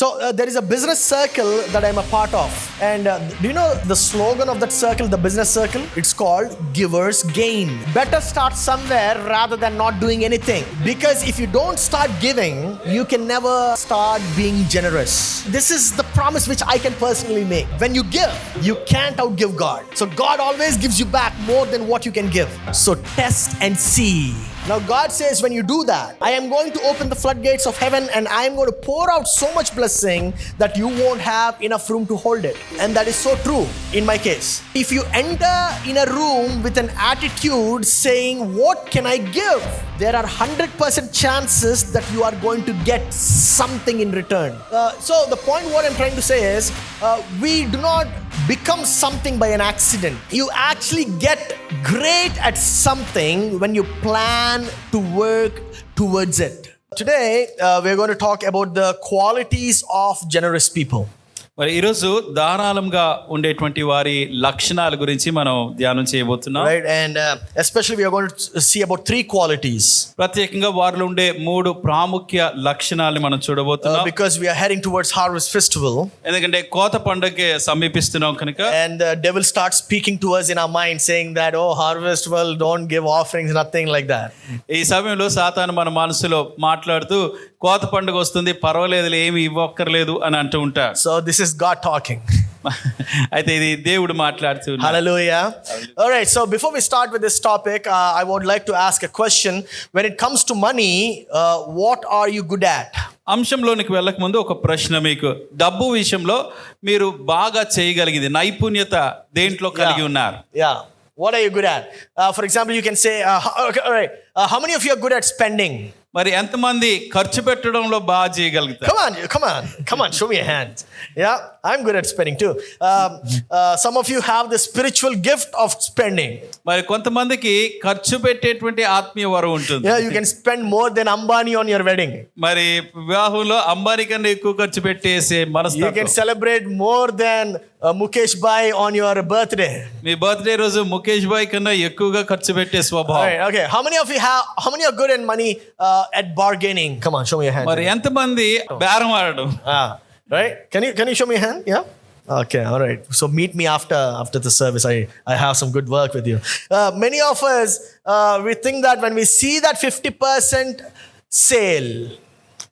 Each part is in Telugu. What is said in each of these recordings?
So there is a business circle that I'm a part of, and do you know the slogan of that circle, the business circle? It's called Givers Gain. Better start somewhere rather than not doing anything, because if you don't start giving, you can never start being generous. This is the promise which I can personally make. When you give, you can't outgive God. So God always gives you back more than what you can give. So test and see. Now God says, when you do that, I am going to open the floodgates of heaven, and I am going to pour out so much blessing that you won't have enough room to hold it. And that is so true in my case. If you enter in a room with an attitude saying, what can I give? There are 100% chances that you are going to get something in return. So the point what I'm trying to say is, we do not become something by an accident. You actually get great at something when you plan to work towards it. Today, we're going to talk about the qualities of generous people. మరి ఈరోజు ధారాళంగా ఉండేటువంటి వారి లక్షణాల గురించి మనం ధ్యానం చేయబోతున్నాం. Right, and especially we are going to see about 3 qualities. ప్రత్యేకంగా వారిలో ఉండే 3 ప్రాముఖ్య లక్షణాలను మనం చూడబోతున్నాం. Because we are heading towards Harvest Festival. ఎందుకంటే కోత పండుగకి సమీపిస్తున్నాం కనుక. And the devil starts speaking to us in our mind, saying that, oh, Harvest, well, don't give offerings, nothing like that. ఈ సమయంలో సాతాను మన మనసులో మాట్లాడుతూ కోత పండుగ వస్తుంది, పర్వాలేదులే, ఏమి ఇవ్వక్కర్లేదు అని అంటూ ఉంటాడు. So this is God talking. అయితే ఇది దేవుడు మాట్లాడుతున్నాడు. Hallelujah. All right, so before we start with this topic, I would like to ask a question. When it comes to money, what are you good at? అంశంలోనికి వెళ్ళక ముందు ఒక ప్రశ్న మీకు. డబ్బు విషయంలో మీరు బాగా చేయగలిగింది నైపుణ్యత దేంట్లో కలిగి ఉన్నారు? Yeah. What are you good at? For example, you can say, okay, all right, how many of you are good at spending? మరి ఎంతమంది ఖర్చు పెట్టడంలో బాగా చేయగలుగుతారు? Come on, show me a hand. Yeah, I'm good at spending too. Some of you have the spiritual gift of spending. మరి కొంతమందికి ఖర్చు పెట్టేటువంటి ఆత్మీయ వరం ఉంటుంది. Yeah, you can spend more than Ambani on your wedding. మరి వివాహంలో అంబానీ కన్నా ఎక్కువ ఖర్చు పెట్టేసే మనస్తత్వం. You can celebrate more than Mukesh Bhai on your birthday. Me birthday రోజు ముఖేష్ భాయ్ కన్నా ఎక్కువగా ఖర్చు పెట్టే స్వభావం. Right, okay. How many are good in money at bargaining? Come on, show me your hand. మరి ఎంతమంది బేరం ఆడడం? Right? Can you show me your hand? Yeah. Okay, all right. So meet me after the service. I have some good work with you. Many of us we think that when we see that 50% sale,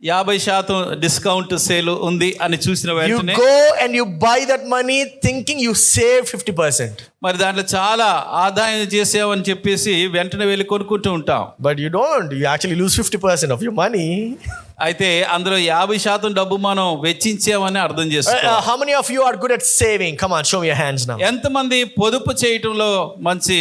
50% discount sale ఉంది అని చూసిన వెంటనే you go and you buy that money thinking you save 50%. మరి దాంట్లో చాలా ఆదాయం చేసావని చెప్పేసి వెంటనే వెళ్ళి కొనుక్కుంటూ ఉంటాం. But you don't. You actually lose 50% of your money. అయితే అందులో 50% డబ్బు మనం వెచ్చించామని అర్థం చేసుకోవాలి. How many of you are good at saving? Come on, show me your hands now. ఎంతమంది పొదుపు చేయటంలో మంచి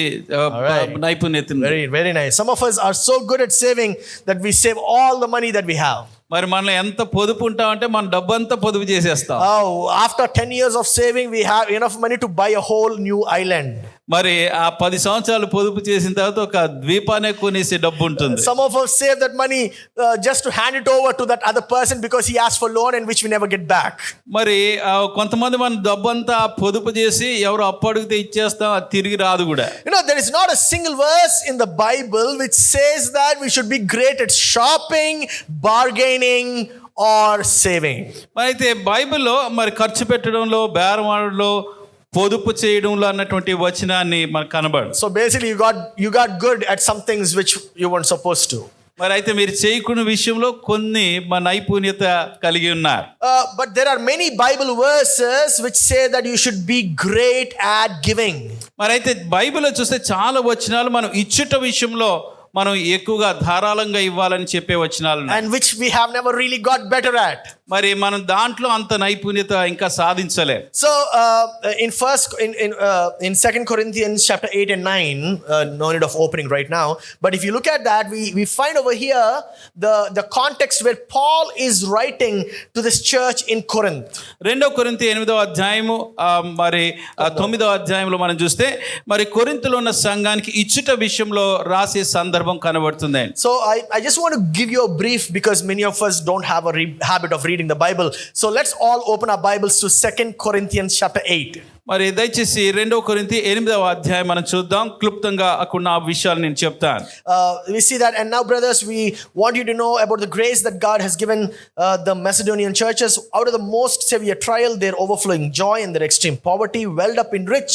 నైపుణ్యత ఉంది? Very, very nice. Some of us are so good at saving that we save all the money that we have. మరి మనలో ఎంత పొదుపు ఉంటామంటే మన డబ్బు అంతా పొదుపు చేసేస్తాం. After 10 years of saving, we have enough money to buy a whole new island. మరి ఆ 10 సంవత్సరాలు పొదుపు చేసిన తర్వాత ఒక ద్వీపాన్ని కొనేసే డబ్బు ఉంటుంది. Some of us save that money just to hand it over to that other person because he asked for loan and which we never get back. మరి కొంతమంది మన డబ్బు అంతా పొదుపు చేసి ఎవరు అప్పు అడిగితే ఇచ్చేస్తాం, అది తిరిగి రాదు కూడా. You know, there is not a single verse in the Bible which says that we should be great at shopping, bargaining or saving. అయితే బైబిల్లో మరి ఖర్చు పెట్టడంలో, బేరం ఆడడంలో, పొదుపు చేయడంలో అన్నటువంటి వచనాన్ని మనకు కనబడు. So basically you got good at some things which you weren't supposed to. మరి అయితే మీరు చేయకున్న విషయంలో కొన్ని మన నైపుణ్యత కలిగి ఉన్నారు. But there are many Bible verses which say that you should be great at giving. మరి అయితే బైబిల్లో చూస్తే చాలా వచనాలు మనం ఇచ్చుట విషయంలో మనం ఎక్కువగా ధారాళంగా ఇవ్వాలని చెప్పే వచనాలు and which we have never really got better at. మరి మనం దాంట్లో అంత నైపుణ్యత ఇంకా సాధించలే. So in 2 Corinthians chapter 8 and 9, no need of opening right now, but if you look at that, we find over here the context where Paul is writing to this church in Corinth. 2 కొరింథీ 8వ అధ్యాయము మరి 9వ అధ్యాయంలో మనం చూస్తే మరి కొరింథులో ఉన్న సంఘానికి ఇచ్చుట విషయంలో రాసే సందర్భం కనబడుతుంది. So I just want to give you a brief because many of us don't have a habit of reading the Bible. So let's all open our Bibles to 2 Corinthians chapter 8. మరి దయచేసి 2 కొరింథీ 8వ అధ్యాయం మనం చూద్దాం. క్లుప్తంగా అక్కడ ఆ విషయాలు నేను చెప్తాను. We see that, and now brothers, we want you to know about the grace that God has given the Macedonian churches. Out of the most severe trial, their overflowing joy and their extreme poverty welled up in rich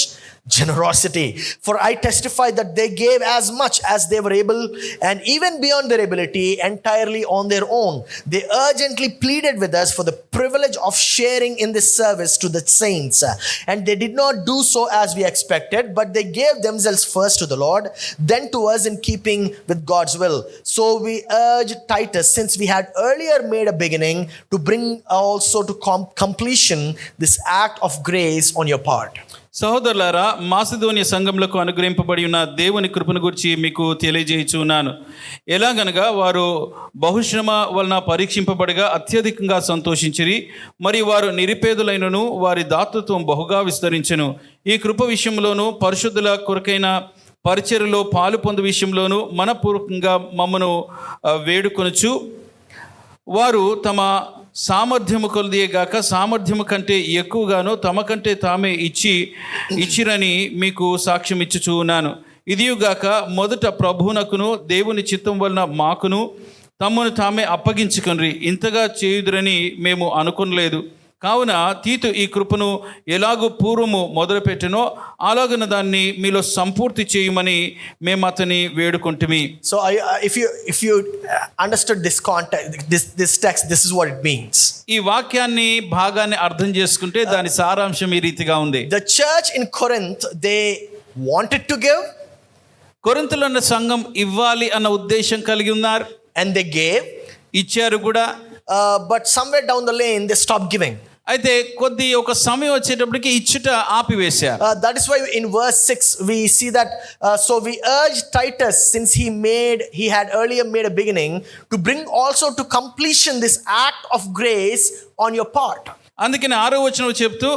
generosity. For I testify that they gave as much as they were able, and even beyond their ability, entirely on their own. They urgently pleaded with us for the privilege of sharing in this service to the saints, and they did not do so as we expected, but they gave themselves first to the Lord, then to us, in keeping with God's will. So we urge Titus, since we had earlier made a beginning, to bring also to completion this act of grace on your part. సహోదరులారా, మాసిదోనియ సంఘములకు అనుగ్రహింపబడి ఉన్న దేవుని కృపను గురించి మీకు తెలియజేయుచున్నాను. ఎలాగనగా వారు బహుశ్రమ వలన పరీక్షింపబడగా అత్యధికంగా సంతోషించిరి, మరియు వారు నిరుపేదలైనను వారి దాతృత్వం బహుగా విస్తరించెను. ఈ కృప విషయంలోనూ పరిశుద్ధుల కొరకైన పరిచర్యలో పాలు పొందు విషయంలోనూ మనపూర్వకంగా మమ్మను వేడుకొనుచు, వారు తమ సామర్థ్యము కొలదియే గాక సామర్థ్యము కంటే ఎక్కువగాను తమ కంటే తామే ఇచ్చిరని మీకు సాక్ష్యం ఇచ్చుచున్నాను. ఇదియుగాక మొదట ప్రభువునకును దేవుని చిత్తం వలన మాకును తమను తామే అప్పగించుకొనిరి. ఇంతగా చేయుదురని మేము అనుకొనలేదు. కావున తీతు ఈ కృపను ఎలాగూ పూర్వము మొదలుపెట్టెనో అలాగున దాన్ని మీలో సంపూర్తి చేయమని మేము అతని వేడుకుంటుమి. So if you understood this context, this text, this is what it means. ఈ వాక్యాన్ని భాగాన్ని అర్థం చేసుకుంటే దాని సారాంశం ఈ రీతిగా ఉంది. The church in Corinth, they wanted to give, కొరింథీలో ఉన్న సంఘం ఇవ్వాలి అన్న ఉద్దేశం కలిగి ఉన్నారు, and they gave, ఇచ్చారు కూడా. but somewhere down the lane they stopped giving. అయితే ఒక సమయం వచ్చేటప్పటికి ఇచ్చుట ఆపివేశారు. That is why in verse 6 we see that so we urge Titus, since he had earlier made a beginning, to bring also to completion this act of grace on your part. అందుకని 6వ వచనం చెప్తూ,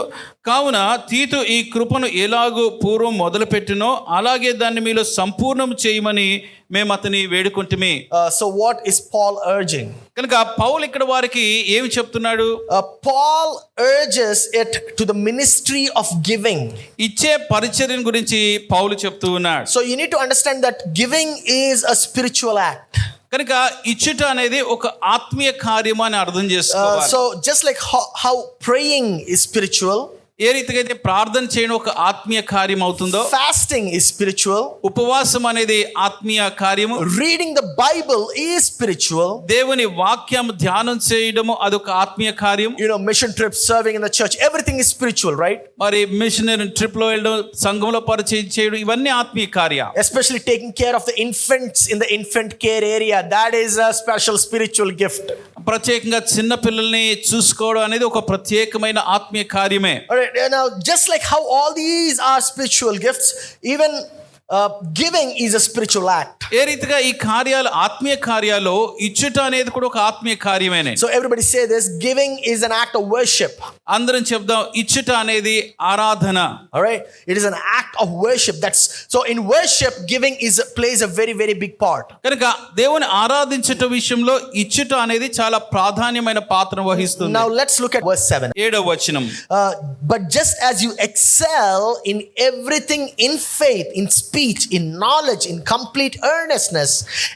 కావున తీతు ఈ కృపను ఎలాగూ పూర్వం మొదలుపెట్టినో అలాగే దాన్ని మీలో సంపూర్ణం చేయమని మేము అతని వేడుకుంటుమి. So what is Paul urging? కనుక పౌలు ఇక్కడ వారికి ఏమి చెప్తున్నాడు? Paul urges it to the ministry of giving. ఇచ్చే పరిచర్య గురించి పౌలు చెప్తూ ఉన్నాడు. So you need to understand that giving is a spiritual act. కనుక ఇచ్చుట అనేది ఒక ఆత్మీయ కార్యము అని అర్థం చేసుకోవాలి. So just like how praying is spiritual, ఏ రీతిగా అయితే ప్రార్థన చేయడం ఒక ఆత్మీయ కార్యం అవుతుందో, fasting is spiritual, ఉపవాసం అనేది ఆత్మీయ కార్యము, reading the Bible is spiritual, దేవుని వాక్యం ధ్యానం చేయడము అదొక ఆత్మీయ కార్యం. Mission trips, serving in the church, everything is spiritual, right? మరి మిషనరీ ట్రిప్ లో వెళ్ళడం, సంఘంలో పరిచయం చేయడం, ఇవన్నీ ఆత్మీయ కార్య. Especially taking care of the infants in the infant care area, that is a special spiritual gift. ప్రత్యేకంగా చిన్న పిల్లల్ని చూసుకోవడం అనేది ఒక ప్రత్యేకమైన ఆత్మీయ కార్యమే. Now, just like how all these are spiritual gifts, even giving is a spiritual act. ఏ రీతిగా ఈ కార్యాలు ఆత్మీయ కార్యాలు, ఇచ్చుట అనేది కూడా ఒక ఆత్మీయ కార్యమేనే. So everybody say this, giving is an act of worship. అందరం చెప్దాం, ఇచ్చుట అనేది ఆరాధన. All right, it is an act of worship. So in worship, giving plays a very, very big part. కనుక దేవుని ఆరాధించుట విషయంలో ఇచ్చుట అనేది చాలా ప్రాధాన్యమైన పాత్ర వహిస్తుంది. Now let's look at verse 7. 7వ వచనం. But just as you excel in everything in faith, in speech, in knowledge, in complete earnestness,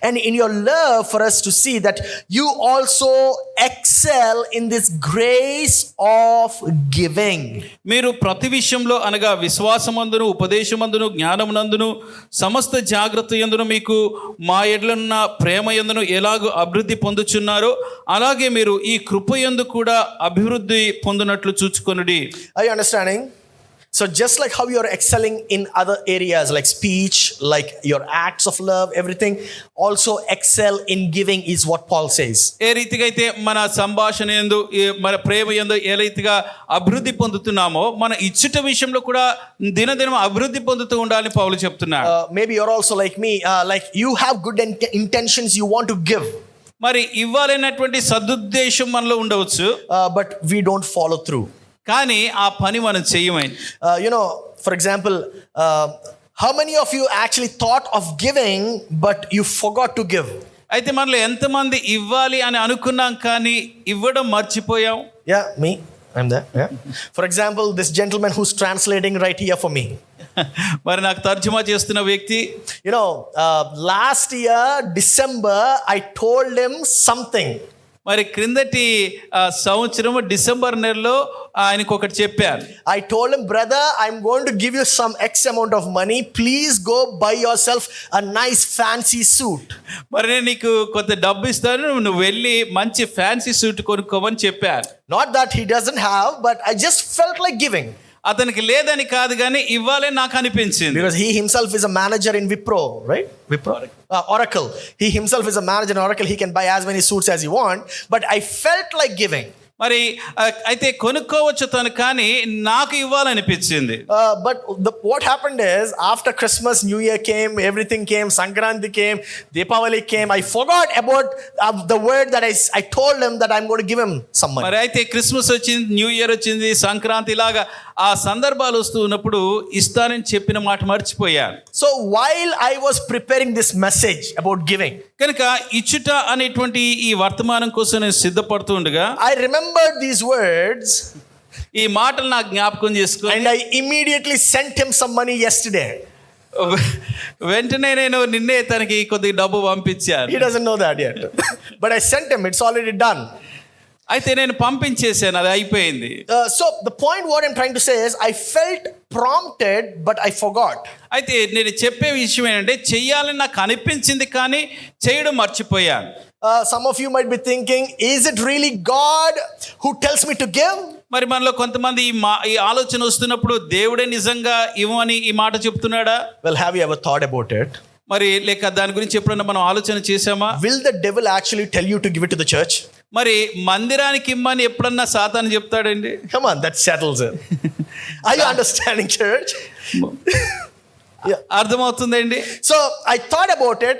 and in your love for us to see that you also excel in this grace of giving. మీరు ప్రతి విషయంలో అనగా విశ్వాసమందును, ఉపదేశమందును, జ్ఞానమునందును, సమస్త జాగ్రత్త యందును, మీకు మా ఎడలున్న ప్రేమ యందును ఎలాగూ అభివృద్ధి పొందుచున్నారో అలాగే మీరు ఈ కృప యందు కూడా అభివృద్ధి పొందునట్లు చూచుకొనుడి. Are you understanding? So just like how you're excelling in other areas like speech, like your acts of love, everything, also excel in giving is what Paul says. ఏ రీతిగా అయితే మన సంభాషణ యందు, మన ప్రేమ యందు ఏ రీతిగా అభివృద్ధి పొందుతున్నామో మన ఇచ్చుట విషయంలో కూడా దినదినం అభివృద్ధి పొందుతూ ఉండాలని పౌలు చెప్తున్నాడు. Maybe you're also like me, like you have good intentions, you want to give. మరి ఇవ్వాలనేటువంటి సదుద్దేశం మనలో ఉండవచ్చు, but we don't follow through. కానీ ఆ పని మనం చేయమని. For example, how many of you actually thought of giving but you forgot to give? అయితే మనలో ఎంతమంది ఇవ్వాలి అని అనుకున్నాం కానీ ఇవ్వడం మర్చిపోయాం? Yeah, me. I'm there. Yeah. For example, this gentleman who's translating right here for me. మరి నాకు తర్జుమా చేస్తున్న వ్యక్తి, You know, last year, December, I told him something. మరి క్రిందటి సంవత్సరం డిసెంబర్ నెలలో ఆయనకు ఒకటి చెప్పాను. I told him, brother, I'm going to give you some X amount of money. Please go buy yourself a nice fancy suit. మరి నేను నీకు కొంత డబ్బు ఇస్తాను, నువ్వు వెళ్ళి మంచి ఫ్యాన్సీ సూట్ కొనుక్కోమని చెప్పాను. Not that he doesn't have, but I just felt like giving. అతనికి లేదని కాదు కానీ ఇవ్వాలని నాకు అనిపించింది. Because he himself is a manager in Wipro, right? Wipro? Oracle. He himself is a manager in Oracle. He can buy as many suits as he wants. But I felt like giving. మరి అయితే కొనుక్కోవచ్చు తను, కానీ నాకు ఇవ్వాలనిపించింది. But what happened is, after Christmas, New Year came, everything came, Sankranti came, Deepavali came. I forgot about the word that I told him that I'm going to give him some money. మరి అయితే క్రిస్మస్ వచ్చింది, న్యూ ఇయర్ వచ్చింది, సంక్రాంతి, ఇలాగా ఆ సందర్భాలు వస్తూ ఉన్నప్పుడు ఇస్తానని చెప్పిన మాట మర్చిపోయాను. So while I was preparing this message about giving, కనుక ఇచ్చుట అనేటువంటి ఈ వర్తమానం కోసం నేను సిద్ధపడుతూ ఉండగా I remembered these words, ఈ మాటలు నాకు జ్ఞాపకం చేసుకుని, and I immediately sent him some money yesterday. వెంటనే నేను నిన్నే తనకి కొద్దిగా డబ్బు పంపించాను. He doesn't know that yet. But I sent him, it's already done. అయితే నేను పంపించేసాను, అది అయిపోయింది. So the point what I'm trying to say is, I felt prompted, but I forgot. అయితే నేను చెప్పే విషయం ఏంటంటే, చెయ్యాలని నాకు అనిపించింది కానీ చేయడం మర్చిపోయాను. Some of you might be thinking, is it really God who tells me to give? మరి మనలో కొంతమంది ఈ ఆలోచన వస్తున్నప్పుడు దేవుడే నిజంగా ఇవ్వమని ఈ మాట చెప్తున్నాడా? Well, have you ever thought about it? మరి లేక దాని గురించి ఎప్పుడన్నా మనం ఆలోచన చేసామా? Will the devil actually tell you to give it to the church? మరి మందిరానికి ఇమ్మని ఎప్పుడన్నా సాతాను చెప్తాడండి? Come on, that settles it. Are you understanding, church? అర్థమవుతుందండి. So I thought about it.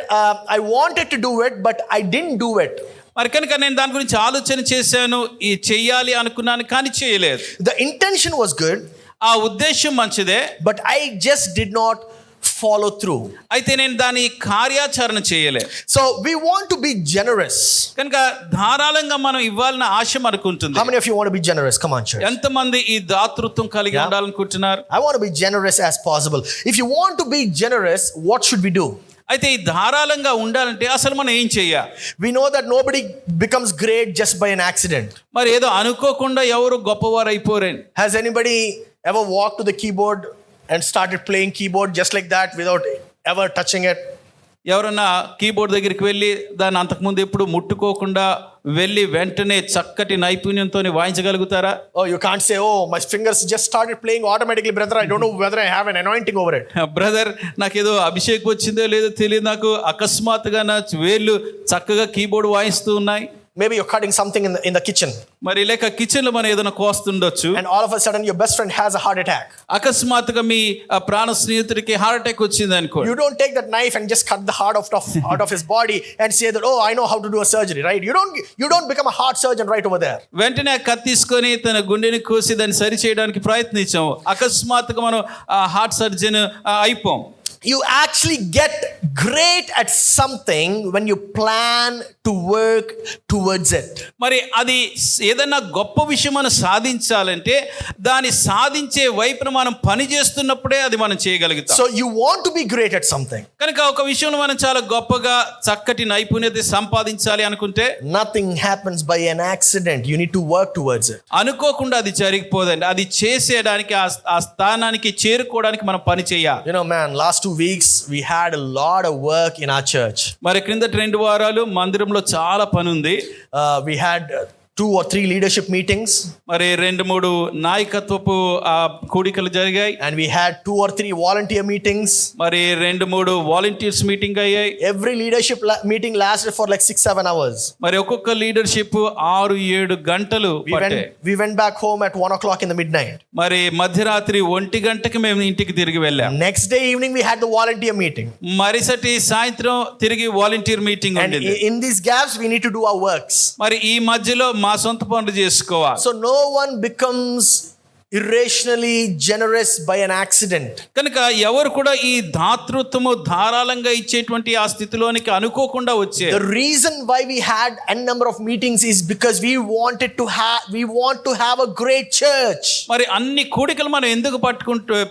I wanted to do it, but I didn't do it. మరి కనుక నేను దాని గురించి ఆలోచన చేశాను, ఈ చెయ్యాలి అనుకున్నాను కానీ చేయలేదు. The intention was good, ఆ ఉద్దేశం మంచిదే, but I just did not follow through. అయితే నేను దాని కార్యాచరణ చేయలే. So we want to be generous. కనుక ధారాళంగా మనం ఇవ్వాలని ఆశ మనకుంటుంది. How many of you want to be generous? Come on, church. ఎంతమంది ఈ దాతృత్వం కలిగి ఉండాలనుకుంటున్నారు? I want to be generous as possible. If you want to be generous, what should we do? అయితే ఈ ధారాళంగా ఉండాలంటే అసలు మనం ఏం చెయ్యాలి? We know that nobody becomes great just by an accident. మరి ఏదో అనుకోకుండా ఎవరు గొప్పవారు అయిపోరండి. Has anybody ever walked to the keyboard and started playing keyboard just like that without ever touching it? ఎవరన్నా కీబోర్డ్ దగ్గరికి వెళ్ళి దాన్ని అంతకుముందు ఎప్పుడు ముట్టుకోకుండా వెళ్ళి వెంటనే చక్కటి నైపుణ్యంతో వాయించగలుగుతారా? Oh, you can't say, oh, my fingers just started playing automatically, brother. I don't know whether I have an anointing over it. Brother, నాకేదో అభిషేకం వచ్చిందో లేదో తెలియదు, నాకు అకస్మాత్తుగా నా వేళ్ళు చక్కగా కీబోర్డ్ వాయిస్తూ ఉన్నాయి. Maybe you're cutting something in the kitchen, మరి లేక కిచెన్ లో మనం ఏదైనా కోస్తుండొచ్చు, and all of a sudden your best friend has a heart attack. అకస్మాత్తుగా మీ ప్రాణ స్నేహితుడికి హార్ట్ అటాక్ వచ్చింది అనుకో. You don't take that knife and just cut the heart out of his body and say that, oh, I know how to do a surgery, right? You don't become a heart surgeon right over there. వెంటనే కత్తి తీసుకొని తన గుండెని కోసి దాన్ని సరి చేయడానికి ప్రయత్నించాము, అకస్మాత్తుగా మనం హార్ట్ సర్జన్ అయిపోం. You actually get great at something when you plan to work towards it. మరి అది ఏదైనా గొప్ప విషయం మనం సాధించాలంటే దాన్ని సాధించే వైపున మనం పని చేస్తున్నప్పుడే అది మనం చేయగలుగుతాం. So you want to be great at something. కనుక ఒక విషయంలో మనం చాలా గొప్పగా చక్కటి నైపుణ్యత సంపాదించాలి అనుకుంటే Nothing happens by an accident. You need to work towards it. అనుకోకుండా అది జరిగిపోదండి. అది చేసేయడానికి ఆ స్థానానికి చేరుకోవడానికి మనం పని చేయాలి. You know, man, last 2 weeks we had a lot of work in our church. మరి క్రిందటి 2 వారాలు మందిరంలో చాలా పని ఉంది. We had 2 or 3 leadership meetings. మరి 2-3 నాయకత్వపు కూడికలు జరిగాయి. And we had 2 or 3 volunteer meetings. మరి 2-3 వాలంటీర్స్ మీటింగ్ అయ్యాయి. Every leadership meeting lasted for like 6-7 hours. మరి ఒక్కొక్క లీడర్షిప్ 6-7 గంటలు పట్టాయి. We went back home at 1 o'clock in the midnight. మరి మధ్యరాత్రి 1 గంటకి మేము ఇంటికి తిరిగి వెళ్ళాం. Next day evening we had the volunteer meeting. మరుసటి సాయంత్రం తిరిగి వాలంటీర్ మీటింగ్ And ఉండేది. in these gaps we need to do our works. మరి ఈ మధ్యలో మా సొంత పనులు చేసుకోవాలి. So no one becomes irrationally generous by an accident. కనుక ఎవరు కూడా ఈ దాతృత్వము ధారాళంగా ఇచ్చేటువంటి ఆ స్థితిలోనికి అనుకోకుండా వచ్చే The reason why we had n number of meetings is because we want to have a great church. మరి అన్ని కూడికలు మనం ఎందుకు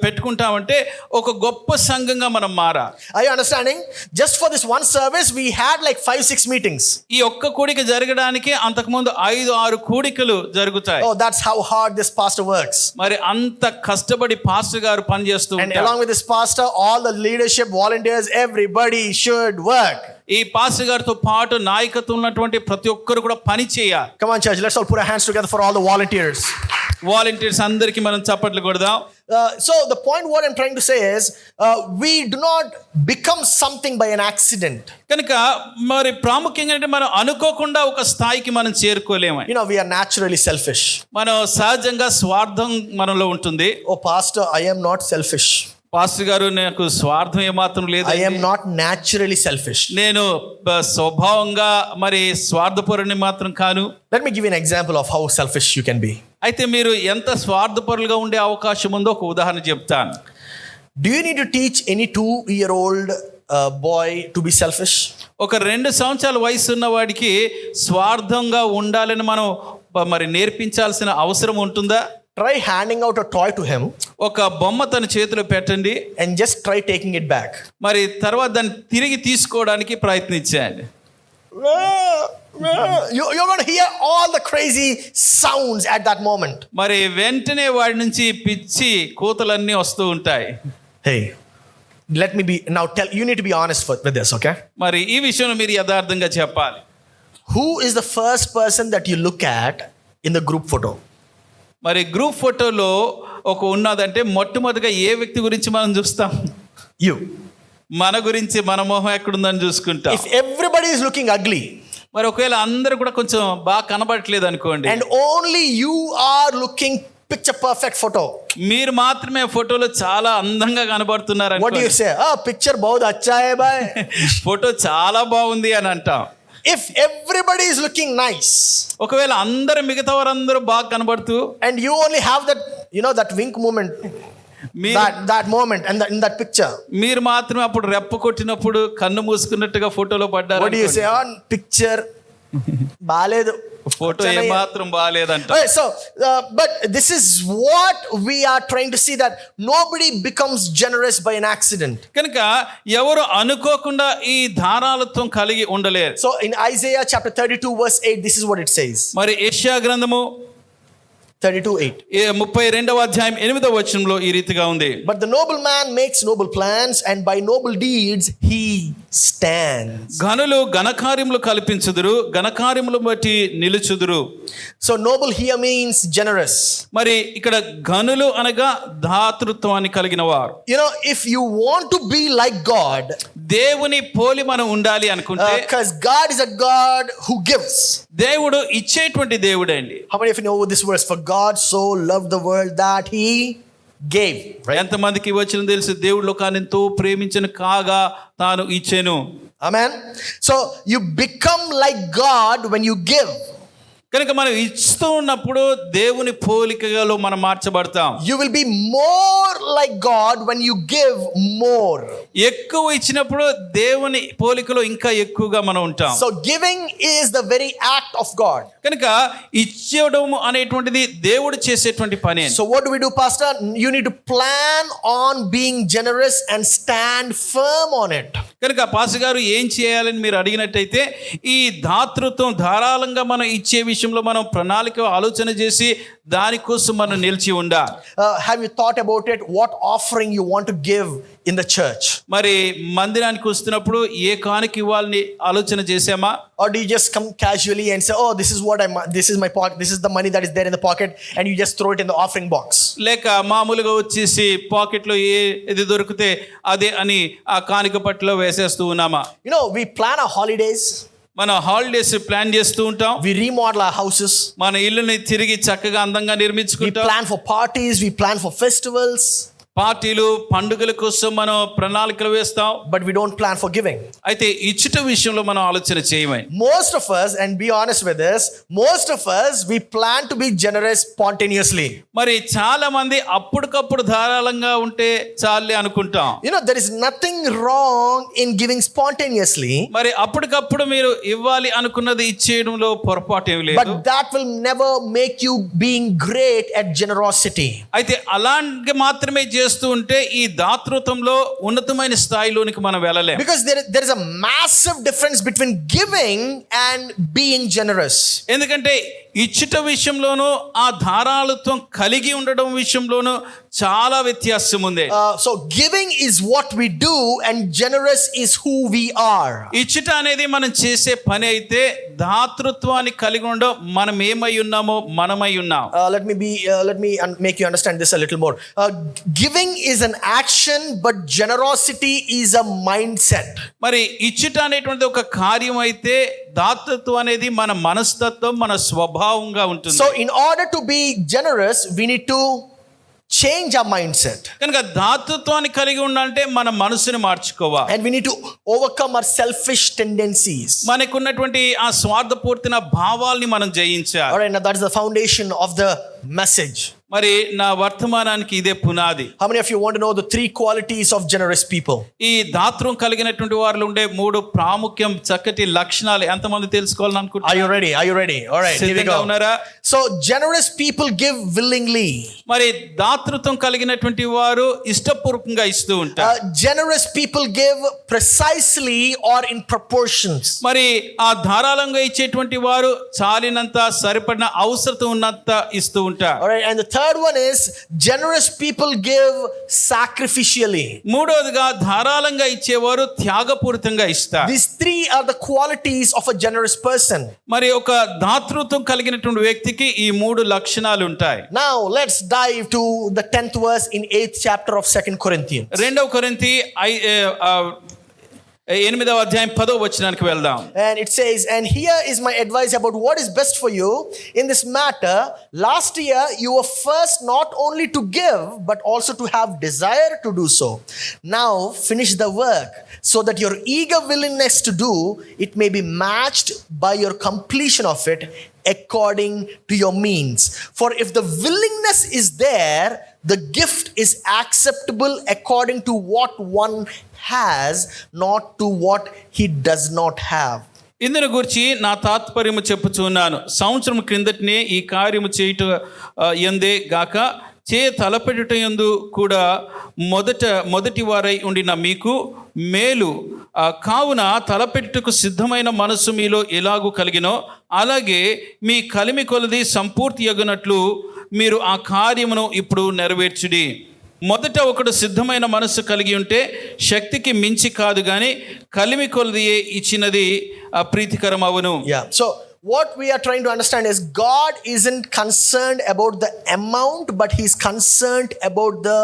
పెట్టుకుంటామంటే ఒక గొప్ప సంఘంగా మనం మారాలి. Are you understanding? Just for this one service we had like 5-6 meetings. ఈ ఒక్క కూడిక జరగడానికి అంతకుముందు 5-6 కూడికలు జరుగుతాయి. Oh, that's how hard this pastor works. మరి అంత కష్టపడి పాస్టర్ గారు పనిచేస్తూ And ఉంటారు. along with this pastor, all the leadership, volunteers, everybody should work. ఈ పాస్టర్ గారితో పాటు నాయకత్వం ఉన్నటువంటి ప్రతి ఒక్కరు కూడా పని చేయాలి. Come on, church, let's all put our hands together for all the volunteers. Volunteers అందరికీ మనం చప్పట్లు కొడదాం. So the point what I'm trying to say is, we do not become something by an accident. కనుక మరి ప్రాముఖ్యంగా అంటే మనం అనుకోకుండా ఒక స్థాయికి మనం చేరుకోలేము. You know, we are naturally selfish. మనం సహజంగా స్వార్థం మనలో ఉంటుంది. Oh, pastor, I am not selfish. Pastor గారు నాకు స్వార్థం ఏమాత్రం లేదు. I am not naturally selfish. నేను స్వభావంగా మరి స్వార్థపరుని మాత్రం కాను. Let me give you an example of how selfish you can be. అయితే మీరు ఎంత స్వార్థపరులుగా ఉండే అవకాశం ఉందో ఒక ఉదాహరణ చెప్తాను. Do you need to teach any 2-year-old boy to be selfish? ఒక 2 సంవత్సరాల వయసు ఉన్న వాడికి స్వార్థంగా ఉండాలని మనం మరి నేర్పించాల్సిన అవసరం ఉంటుందా? Try handing out a toy to him ఒక బొమ్మ తన చేతిలో పెట్టండి, and just try taking it back. మరి తర్వాత దాన్ని తిరిగి తీసుకోవడానికి ప్రయత్నించండి. You're going to hear all the crazy sounds at that moment. మరి వెంటనే వాడి నుంచి పిచ్చి కూతలన్నీ వస్తూ ఉంటాయి. Hey, let me be now tell you need to be honest with this, okay? మరి ఈ విషయంలో మీరు యథార్థంగా చెప్పాలి. Who is the first person that you look at in the group photo? మరి గ్రూప్ ఫోటోలో ఒక ఉన్నదంటే మొట్టమొదటిగా ఏ వ్యక్తి గురించి మనం చూస్తాం? You. మన గురించి, మన మొహం ఎక్కడుందని చూసుకుంటాం. If everybody is looking ugly, మరి ఒకవేళ అందరూ కూడా కొంచెం బాగా కనబడట్లేదు అనుకోండి, and only you are looking picture perfect photo, మీరు మాత్రమే ఫోటోలో చాలా అందంగా కనబడుతున్నారు what do you అనుకోండి, say? Ah, picture bahut acha hai bhai. Photo చాలా బాగుంది అని అంటాం. If everybody is looking nice, ఒకవేళ అందరూ మిగతా వారందరూ బాగా కనబడుతూ and you only have that, you know, that wink moment, that moment and in that picture, మీరు మాత్రమే అప్పుడు రెప్ప కొట్టినప్పుడు కన్ను మూసుకున్నట్టుగా ఫోటోలో పడ్డారు, what do you say? On picture baledu, photo ఏమాత్రం బాగాలేదంట. So but this is what we are trying to see, that nobody becomes generous by an accident. కనుక ఎవరు అనుకోకుండా ఈ ధారాళత్వం కలిగి ఉండలేరు. So in Isaiah chapter 32 verse 8, this is what it says. మరి యెషయా గ్రంథము 32:8. 32వ అధ్యాయం 8వ వచనంలో ఈ రీతిగా ఉంది. But the noble man makes noble plans, and by noble deeds he stands. ఘనులు ఘనకార్యములు కల్పించుదురు, ఘనకార్యములు బట్టి నిలుచుదురు. So noble here means generous. మరి ఇక్కడ ఘనులు అనగా దాతృత్వాన్ని కలిగిన వారు. You know, if you want to be like God, దేవుని పోలి మనం ఉండాలి అనుకుంటే, because God is a God who gives. దేవుడు ఇచ్చేటువంటి దేవుడండి. How many of you know this verse? For God so loved the world that he gave. Right? ఎంతమందికి వచ్చిన తెలుసు? దేవుడు లోకాన్ని ఎంతో ప్రేమించను కాగా తాను ఇచ్చెను. Amen. So you become like God when you give. కనుక మనం ఇస్తూ ఉన్నప్పుడు దేవుని పోలికలో మనం మార్చబడతాం. You will be more like God when you give more. ఎక్కువ ఇచ్చినప్పుడు దేవుని పోలికలో ఇంకా ఎక్కువగా మనం ఉంటాం. So giving is the very act of God. కనుక ఇచ్చేయడం అనేటువంటిది దేవుడు చేసేటువంటి పని. So what do we do, pastor? You need to plan on being generous and stand firm on it. కనుక పాస్టర్ గారు ఏం చేయాలని మీరు అడిగినట్టయితే, ఈ దాతృత్వం ధారాళంగా మనం ఇచ్చే విషయంలో మనం ప్రణాళిక ఆలోచన చేసి దానికోసం మనం నిలిచి ఉండాలి. Have you thought about it? What offering you want to give in the church? మరి మందిరానికి వస్తున్నప్పుడు ఏ కానుక ఇవ్వాలని ఆలోచన చేసామా? Or do you just come casually and say, oh, this is my pocket, this is the money that is there in the pocket, and you just throw it in the offering box? లేక మామూలుగా వచ్చేసి పాకెట్లో ఏది దొరికితే అదే అని ఆ కానుక పట్టులో వేసేస్తూ ఉన్నామా? You know, we plan our holidays. మన హాలిడేస్ ప్లాన్ చేస్తూ ఉంటాం. We remodel our houses. మన ఇల్లుని తిరిగి చక్కగా అందంగా We నిర్మించుకుంటాం. plan for parties, we plan for festivals. పార్టీలు పండుగల కోసం మనం ప్రణాళికలు వేస్తాం, but we don't plan for giving. అయితే ఇచ్చుట విషయంలో మనం ఆలోచన చేయమని. Most of us, and be honest with this, most of us, we plan to be generous spontaneously. మరి చాలా మంది అప్పటికప్పుడు ధారాళంగా ఉంటే చాలే అనుకుంటాం. You know, there is nothing wrong in giving spontaneously, మరి అప్పటికప్పుడు మీరు ఇవ్వాలి అనుకున్నది ఇచ్చేయడంలో పొరపాటు ఏమి లేదు. but that will never make you being great at generosity. అయితే అలాగే మాత్రమే చేస్తూ ఉంటే ఈ దాతృత్వంలో ఉన్నతమైన స్థాయిలోనికి మనం వెళ్ళలేం. Because there is a massive difference between giving and being generous. ఎందుకంటే ఇచ్చుట విషయంలోనూ ఆ ధారాళత్వం కలిగి ఉండడం విషయంలోనూ చాలా వ్యత్యాసం ఉంది. So giving is what we do and generous is who we are. ఇచ్చుట అనేది మనం చేసే పని అయితే దాతృత్వాన్ని కలిగి ఉండడం మనం ఏమై ఉన్నామో మనమై ఉన్నాం. Let me make you understand this a little more. Giving is an action, but generosity is a mindset. మరి ఇచ్చుట అనేటువంటి ఒక కార్యం అయితే దాతృత్వం అనేది మన మనస్తత్వం, మన స్వభావంగా ఉంటుంది. So in order to be generous, we need to change our mindset. కనుక దాతృత్వాన్ని కలిగి ఉండాలంటే మన మనసుని మార్చుకోవాలి. And we need to overcome our selfish tendencies. మనకున్నటువంటి ఆ స్వార్థపూర్తిన భావాల్ని మనం జయించాలి. All right, now that is the foundation of the message. మరి నా వర్తమానానికి ఇదే పునాది. How many of you want to know the 3 qualities of generous people? ఈ దాతృత్వం కలిగినటువంటి వారిలో ఉండే 3 ప్రాముఖ్యం చక్కటి లక్షణాలు ఎంతమంది తెలుసుకోవాలని అనుకుంటున్నారు? Are you ready? Are you ready? All right, here we సిద్ధంగా go. ఉన్నారా? So generous people give willingly. మరి దాతృత్వం కలిగినటువంటి వారు ఇష్టపూర్వకంగా ఇస్తూ ఉంటారు. Generous people give precisely or in proportions. మరి ఆ ధారాళంగా ఇచ్చేటువంటి వారు చాలినంత సరిపడిన అవసరత ఉన్నంత ఇస్తూ ఉంటారు. All right, and the third one is generous people give sacrificially. మూడోదిగా ధారాళంగా ఇచ్చేవారు త్యాగపూరితంగా ఇస్తారు. These 3 are the qualities of a generous person. మరి ఒక దాతృత్వం కలిగినటువంటి వ్యక్తికి ఈ 3 లక్షణాలు ఉంటాయి. Now let's dive to the 10th verse in 8th chapter of 2 Corinthians. 2 కొరింథీ 8వ అధ్యాయం 10వ వచనానికి వెళ్దాం. And it says, and here is my advice about what is best for you in this matter. Last year you were first not only to give but also to have desire to do so. Now finish the work so that your eager willingness to do it may be matched by your completion of it according to your means. For if the willingness is there, the gift is acceptable according to what one has, not to what he does not have. ఇందును గురించి నా తాత్పర్యము చెప్పుచున్నాను. సంవత్సరం క్రిందటనే ఈ కార్యము చేయుట యందే గాక తలపెట్టుట యందు కూడా మొదటి వారై ఉండిన మీకు మేలు కావున తలపెట్టుటకు సిద్ధమైన మనసు మీలో ఎలాగూ కలిగినో అలాగే మీ కలిమి కొలది సంపూర్తి యగునట్లు మీరు ఆ కార్యమును ఇప్పుడు నెరవేర్చుడి. మొదట ఒకడు సిద్ధమైన మనస్సు కలిగి ఉంటే శక్తికి మించి కాదు కానీ కలిమి కొలది ఇచ్చినది ప్రీతికరం అవును. So what we are trying to understand is God isn't concerned about the amount, but he's concerned about the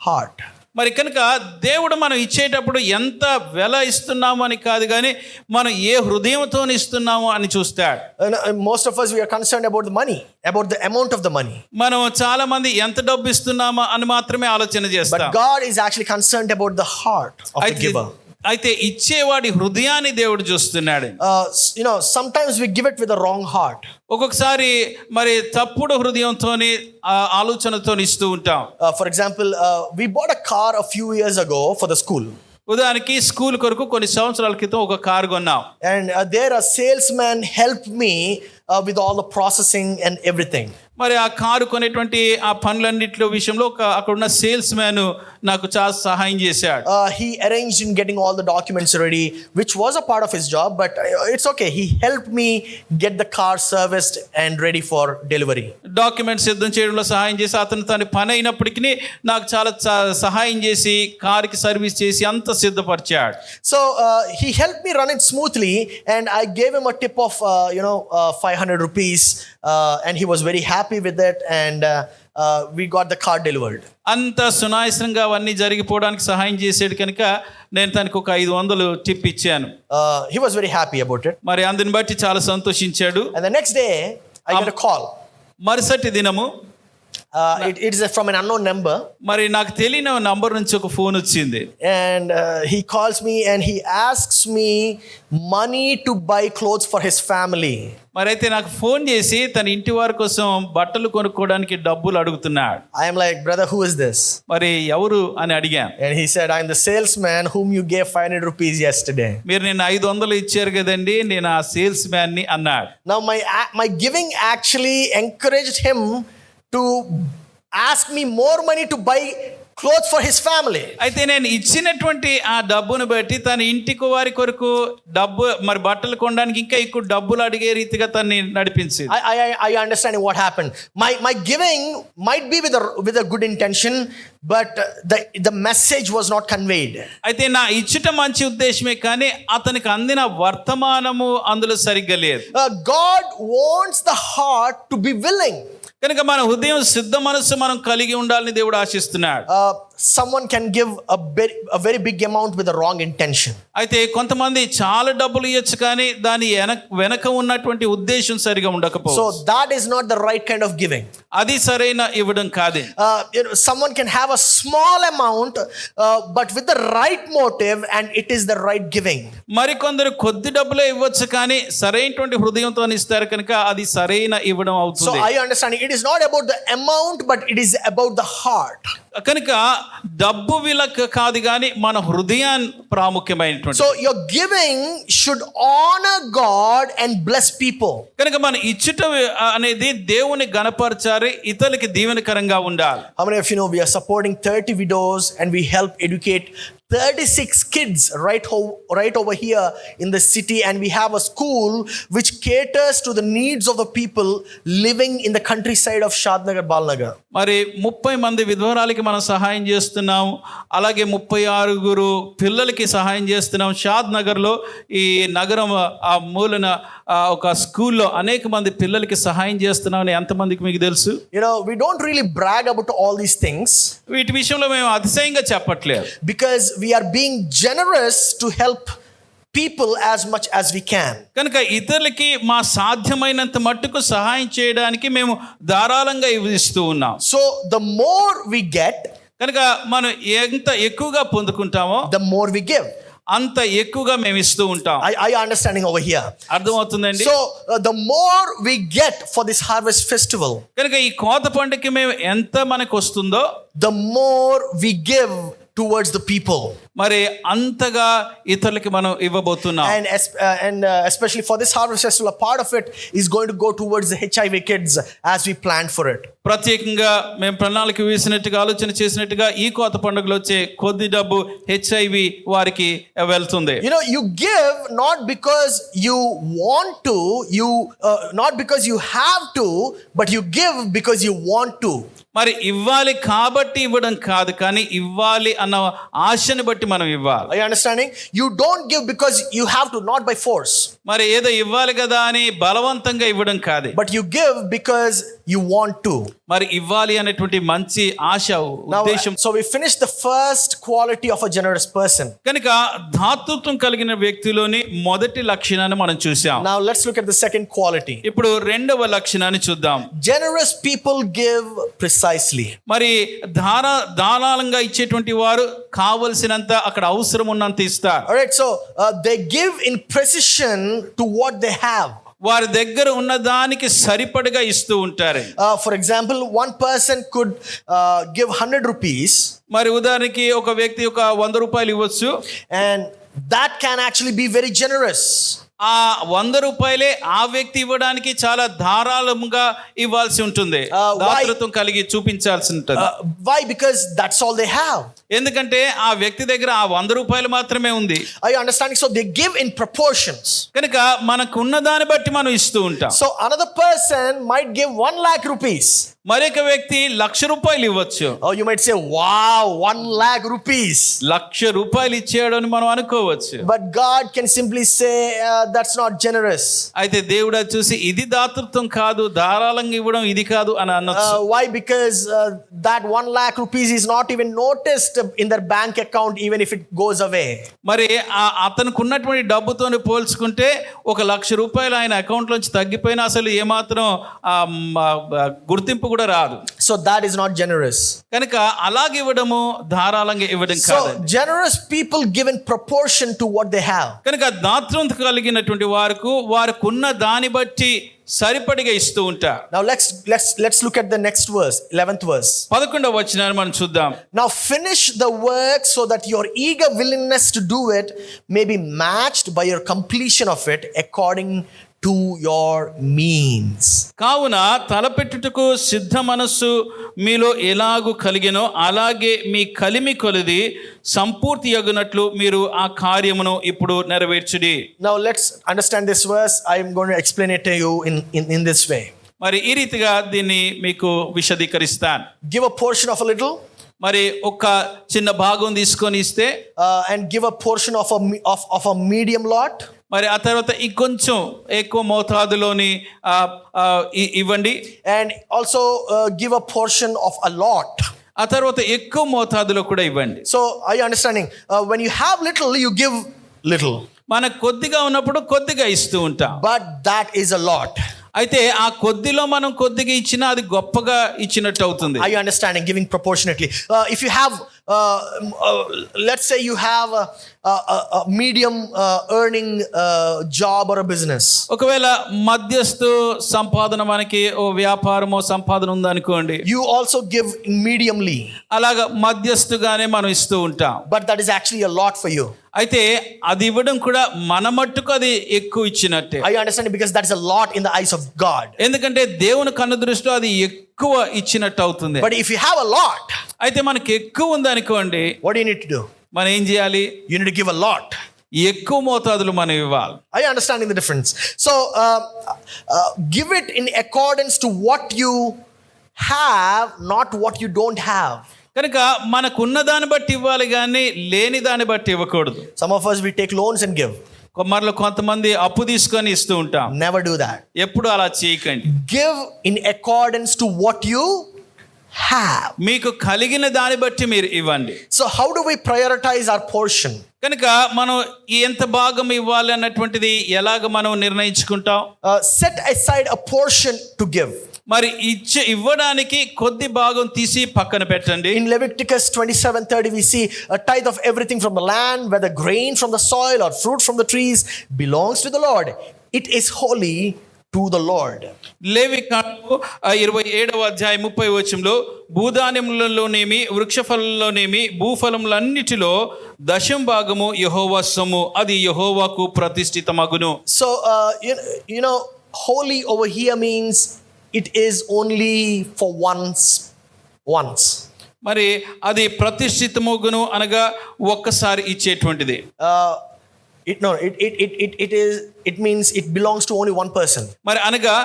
heart. మరి కనుక దేవుడు మనం ఇచ్చేటప్పుడు ఎంత వెల ఇస్తున్నాము అని కాదు కానీ మనం ఏ హృదయంతో ఇస్తున్నాము అని చూస్తాడు. Most of us, we are concerned about the money, about the amount of the money. మనం చాలా మంది ఎంత డబ్బు ఇస్తున్నామా అని మాత్రమే ఆలోచన చేస్తాం. But God is actually concerned about the heart of the giver. అయితే ఇచ్చేవాడి హృదయాన్ని దేవుడు చూస్తున్నాడు. Sometimes we give it with the wrong heart. ఒక్కొక్కసారి మరి తప్పుడు హృదయంతోని ఆలోచనతో ఇస్తూ ఉంటాం. For example, we bought a car a few years ago for the school. ఉదాహరణకి స్కూల్ కొరకు కొన్ని సంవత్సరాల క్రితం ఒక కారు కొన్నాం. And there a salesman helped me with all the processing and everything. మరి ఆ కారు కొనేటువంటి ఆ పనులన్నింటి విషయంలో అక్కడ ఉన్న సేల్స్ మ్యాన్ నాకు చాలా సహాయం చేశాడు. He arranged in getting all the documents ready, which was a part of his job, but it's okay. He helped me get the car serviced and ready for delivery. Documents సిద్ధం చేయడంలో సహాయం చేసి అతను తన పని అయినప్పటికీ నాకు చాలా సహాయం చేసి కార్కి సర్వీస్ చేసి అంత సిద్ధపరిచాడు. So he helped me run it smoothly, and I gave him a tip of 500 rupees, and he was very happy with it, and we got the car delivered. అంత సునాయాసంగా అవన్నీ జరిగిపోవడానికి సహాయం చేసాడు కనుక నేను తనకు ఒక 500 టిప్ ఇచ్చాను. He was very happy about it. మరి అందుని బట్టి చాలా సంతోషించాడు. And the next day I get a call. మరుసటి దినము It is from an unknown number. మరి నాకు తెలియని నంబర్ నుంచి ఒక ఫోన్ వచ్చింది. And he calls me and he asks me money to buy clothes for his family. మరి అయితే నాకు ఫోన్ చేసి తన ఇంటి వారి కోసం బట్టలు కొనుక్కోవడానికి డబ్బులు అడుగుతున్నాడు. I am like, brother, who is this? మరి ఎవరు అని అడిగాను. And he said, I am the salesman whom you gave 500 rupees yesterday. మీరు నేను 500 ఇచ్చారు కదండి, నేను ఆ సేల్స్ మ్యాన్ ని అన్నాడు. Now my giving actually encouraged him to ask me more money to buy clothes for his family. అయితే నేను ఇచ్చినటువంటి ఆ డబ్బును బట్టి తన ఇంటికి వారి కొరకు డబ్బు మరి బట్టలు కొనడానికి ఇంకా ఎక్కువ డబ్బులు అడిగే రీతిగా తన్ని నడిపించింది. I understanding what happened. My giving might be with a good intention, but the message was not conveyed. అయితే నా ఇచ్చుట మంచి ఉద్దేశమే కానీ అతనికి అందిన వర్తమానము అందులో సరిగ్గా లేదు. God wants the heart to be willing. కనుక మన హృదయం సిద్ధ మనస్సు మనం కలిగి ఉండాలని దేవుడు ఆశిస్తున్నాడు. Someone can give a very big amount with a wrong intention. అయితే కొంతమంది చాలా డబ్బులు ఇవ్వచ్చు కానీ దాని వెనక ఉన్నటువంటి ఉద్దేశం సరిగా ఉండకపోవచ్చు. So that is not the right kind of giving. అది సరైన ఇవ్వడం కాదే. Someone can have a small amount but with the right motive and it is the right giving. మరికొందరు కొద్ది డబ్బులే ఇవ్వచ్చు కానీ సరైనటువంటి హృదయంతో ఇస్తారు కనుక అది సరైన ఇవ్వడం అవుతుంది. So I understand it is not about the amount but it is about the heart. కనుక డబ్బు విలక కాదు కానీ మన హృదయాన్ని ప్రాముఖ్యమైనటువంటి. So your giving should honor God and bless people. కనుక మన ఇచ్చుట అనేది దేవుని గణపరచాలి, ఇతరులకి దీవెనకరంగా ఉండాలి. How many of you know we are supporting 30 widows and we help educate 36 kids right over here in the city, and we have a school which caters to the needs of the people living in the countryside of Shadnagar, Balnagar. మరి 30 మంది విధవరాలకి మనం సహాయం చేస్తున్నాం. అలాగే 36 పిల్లలకి సహాయం చేస్తున్నాం. షాద్ నగర్లో ఈ నగరం ఆ మూలన ఒక స్కూల్లో అనేక మంది పిల్లలకి సహాయం చేస్తున్నామని ఎంతమందికి మీకు తెలుసు? You know, we don't really brag about all these things. వీటి విషయంలో మేము అతిశయంగా చెప్పట్లేదు. Because we are being generous to help people as much as we can. కనుక ఇతరులకి మా సాధ్యమైనంత మట్టుకు సహాయం చేయడానికి మేము ధారాళంగా ఇస్తూ ఉన్నాం. So the more we get, కనుక మనం ఎంత ఎక్కువగా పొందుకుంటామో the more we give. అంత ఎక్కువగా మేము ఇస్తూ ఉంటాం. I understanding over here. అర్థమవుతుందండి. So the more we get for this harvest festival, కనుక ఈ కోత పండుగకి మేము ఎంత మనకు వస్తుందో the more we give towards the people. మరి అంతగా ఇతరులకి మనం ఇవ్వబోతున్నాం. And especially for this harvest festival, a part of it is going to go towards the HIV kids as we planned for it. ప్రత్యేకంగా మేము ప్రణాళిక వేసినట్టుగా ఆలోచన చేసినట్టుగా ఈ కోత పండుగలో వచ్చే కొద్ది డబ్బు HIV వారికి వెళ్తుంది. You know, you give not because you want to, not because you have to, but you give because you want to. మరి ఇవ్వాలి కాబట్టి ఇవ్వడం కాదు, కానీ ఇవ్వాలి అన్న ఆశని బట్టి మనం ఇవ్వాలి. Are you understanding? You don't give because you have to, not by force. మరి ఏదో ఇవ్వాలి కదా అని బలవంతంగా ఇవ్వడం కాదు, but you give because you want to. మరి ఇవ్వాలి అనేటువంటి మంచి ఆశ ఉద్దేశం. So we finished the first quality of a generous person. కనుక దాతృత్వం కలిగిన వ్యక్తిలోని మొదటి లక్షణాన్ని మనం చూసాం. Now let's look at the second quality. ఇప్పుడు రెండవ లక్షణాన్ని చూద్దాం. Generous people give precisely. మరి ధారాళంగా ఇచ్చేటువంటి వారు కావలసినంత అక్కడ అవసరం ఉన్నంత ఇస్తారు. All right, so they give in precision to what they have. వారి దగ్గర ఉన్న దానికి సరిపడగా ఇస్తూ ఉంటారు. For example, one person could give 100 rupees. మరి ఉదాహరణకి ఒక వ్యక్తి ఒక 100 రూపాయలు ఇవ్వచ్చు, and that can actually be very generous. ఆ 100 రూపాయలే ఆ వ్యక్తి ఇవ్వడానికి చాలా ధారాళంగా ఇవ్వాల్సి ఉంటుంది, దాతృత్వం కలిగి చూపించాల్సి ఉంటుంది. Why? Because that's all they have. ఎందుకంటే ఆ వ్యక్తి దగ్గర ఆ 100 రూపాయలు మాత్రమే ఉంది. Are you understanding? So they give in proportions. కనుక మనకు ఉన్న దాన్ని బట్టి మనం ఇస్తూ ఉంటాం. So another person might give 1 lakh rupees. మరొక వ్యక్తి 1,00,000 రూపాయలు ఇవ్వచ్చు. Oh, you might say, wow, 1 lakh rupees. 1,00,000 రూపాయలు ఇచ్చాడు అని మనం అనుకోవచ్చు. But God can simply say, that's not generous. అయితే దేవుడు చూసి ఇది దాతృత్వం కాదు, ధారాళంగా ఇవ్వడం ఇది కాదు అని అనొచ్చు. Why? Because that 1 lakh rupees is not even noticed in their bank account, even if it goes away. మరి అతనికి ఉన్నటువంటి డబ్బుతోని పోల్చుకుంటే 1,00,000 రూపాయలు ఆయన అకౌంట్ లోంచి తగ్గిపోయినా అసలు ఏమాత్రం గుర్తింపు కూడా రాదు. So that is not generous. కనుక అలాగే ఇవ్వడము ధారాళంగా ఇవ్వడం So కాదు. generous people give in proportion to what they have. కనుక దాతృత్వం కలిగినటువంటి వారికి ఉన్న దాన్ని బట్టి సరిపడిగా ఇస్తూ ఉంటారు. Now let's look at the next verse, 11th verse. 11వ వచనాన్ని మనం చూద్దాం. Now finish the work so that your eager willingness to do it may be matched by your completion of it according to your means. కావున తలపెట్టుటకు సిద్ధ మనస్సు మీలో ఎలాగూ కలిగెనో అలాగే మీ కలిమి కొలది సంపూర్తి యగునట్లు మీరు ఆ కార్యమును ఇప్పుడు నెరవేర్చుడి. Now let's understand this verse. I am going to explain it to you in this way. మరి ఈ రీతిగా దీన్ని మీకు విశదీకరిస్తాను. Give a portion of a little. మరి ఒక చిన్న భాగం తీసుకొని ఇస్తే and give a portion of a medium lot. మరి ఆ తర్వాత ఇంకొంచెం ఎక్కువ మోతాదులోని ఇవ్వండి. And also give a portion of a lot. ఆ తర్వాత ఎక్కువ మోతాదులో కూడా ఇవ్వండి. So are you understanding? When you have little, you give little. మనకు కొద్దిగా ఉన్నప్పుడు కొద్దిగా ఇస్తూ ఉంటాం. But that is a lot. అయితే ఆ కొద్దిలో మనం కొద్దిగా ఇచ్చినా అది గొప్పగా ఇచ్చినట్టు అవుతుంది. Are you understanding? Giving proportionately. If you have, let's say you have a medium earning job or a business. ఒకవేళ మధ్యస్థ సంపాదన మనకి ఓ వ్యాపారమో సంపాదన ఉందనుకోండి. You also give mediumly. అలాగా మధ్యస్థగానే మనం ఇస్తూ ఉంటాం. But that is actually a lot for you. అయితే అది ఇవ్వడం కూడా మన మట్టుకు అది ఎక్కువ ఇచ్చినట్టే. Are you understanding? Because that is a lot in the eyes of God. ఎందుకంటే దేవుని కన్ను దృష్టిలో అది ఎక్కువ ఇచ్చినట్టు అవుతుంది. But if you have a lot, అయితే మనకి ఎక్కువ ఉంది అనుకోండి, what do you need to do? మనం ఏం చేయాలి? You need to give a lot. ఎక్కువ మోతాదులు మనం ఇవ్వాలి. Are you understanding the difference? So give it in accordance to what you have, not what you don't have. కనుక మనకున్న దాన్ని బట్టి ఇవ్వాలి కానీ లేని దాన్ని బట్టి ఇవ్వకూడదు. Some of us, we take loans and give. మరలో కొంతమంది అప్పు తీసుకొని ఇస్తూ ఉంటాం. Never do that. ఎప్పుడు అలా చేయకండి. Give in accordance to what you have. మీకు కలిగిన దాన్ని బట్టి మీరు ఇవ్వండి. So how do we prioritize our portion? కనుక మనం ఎంత భాగం ఇవ్వాలి అన్నటువంటిది ఎలాగ మనం నిర్ణయించుకుంటాం? Set aside a portion to give. మరి ఇవ్వడానికి కొద్ది భాగం తీసి పక్కన పెట్టండి. In Leviticus 27:30 we see a tithe of everything from the land, whether grain from the soil or fruit from the trees, belongs to the Lord. It is holy to the Lord. లేవికాండము 27వ అధ్యాయం 30వ వచనంలో భూధాన్యములలోనేమి వృక్షఫలంలోనేమి భూఫలములన్నిటిలో దశం భాగము యెహోవా సొమ్ము, అది యెహోవాకు ప్రతిష్ఠితమగును. So you know holy over here means it is only for once. మరి అది ప్రతిష్ఠితమగును అనగా ఒక్కసారి ఇచ్చేటువంటిది. It means it belongs to only one person. మరి అనగా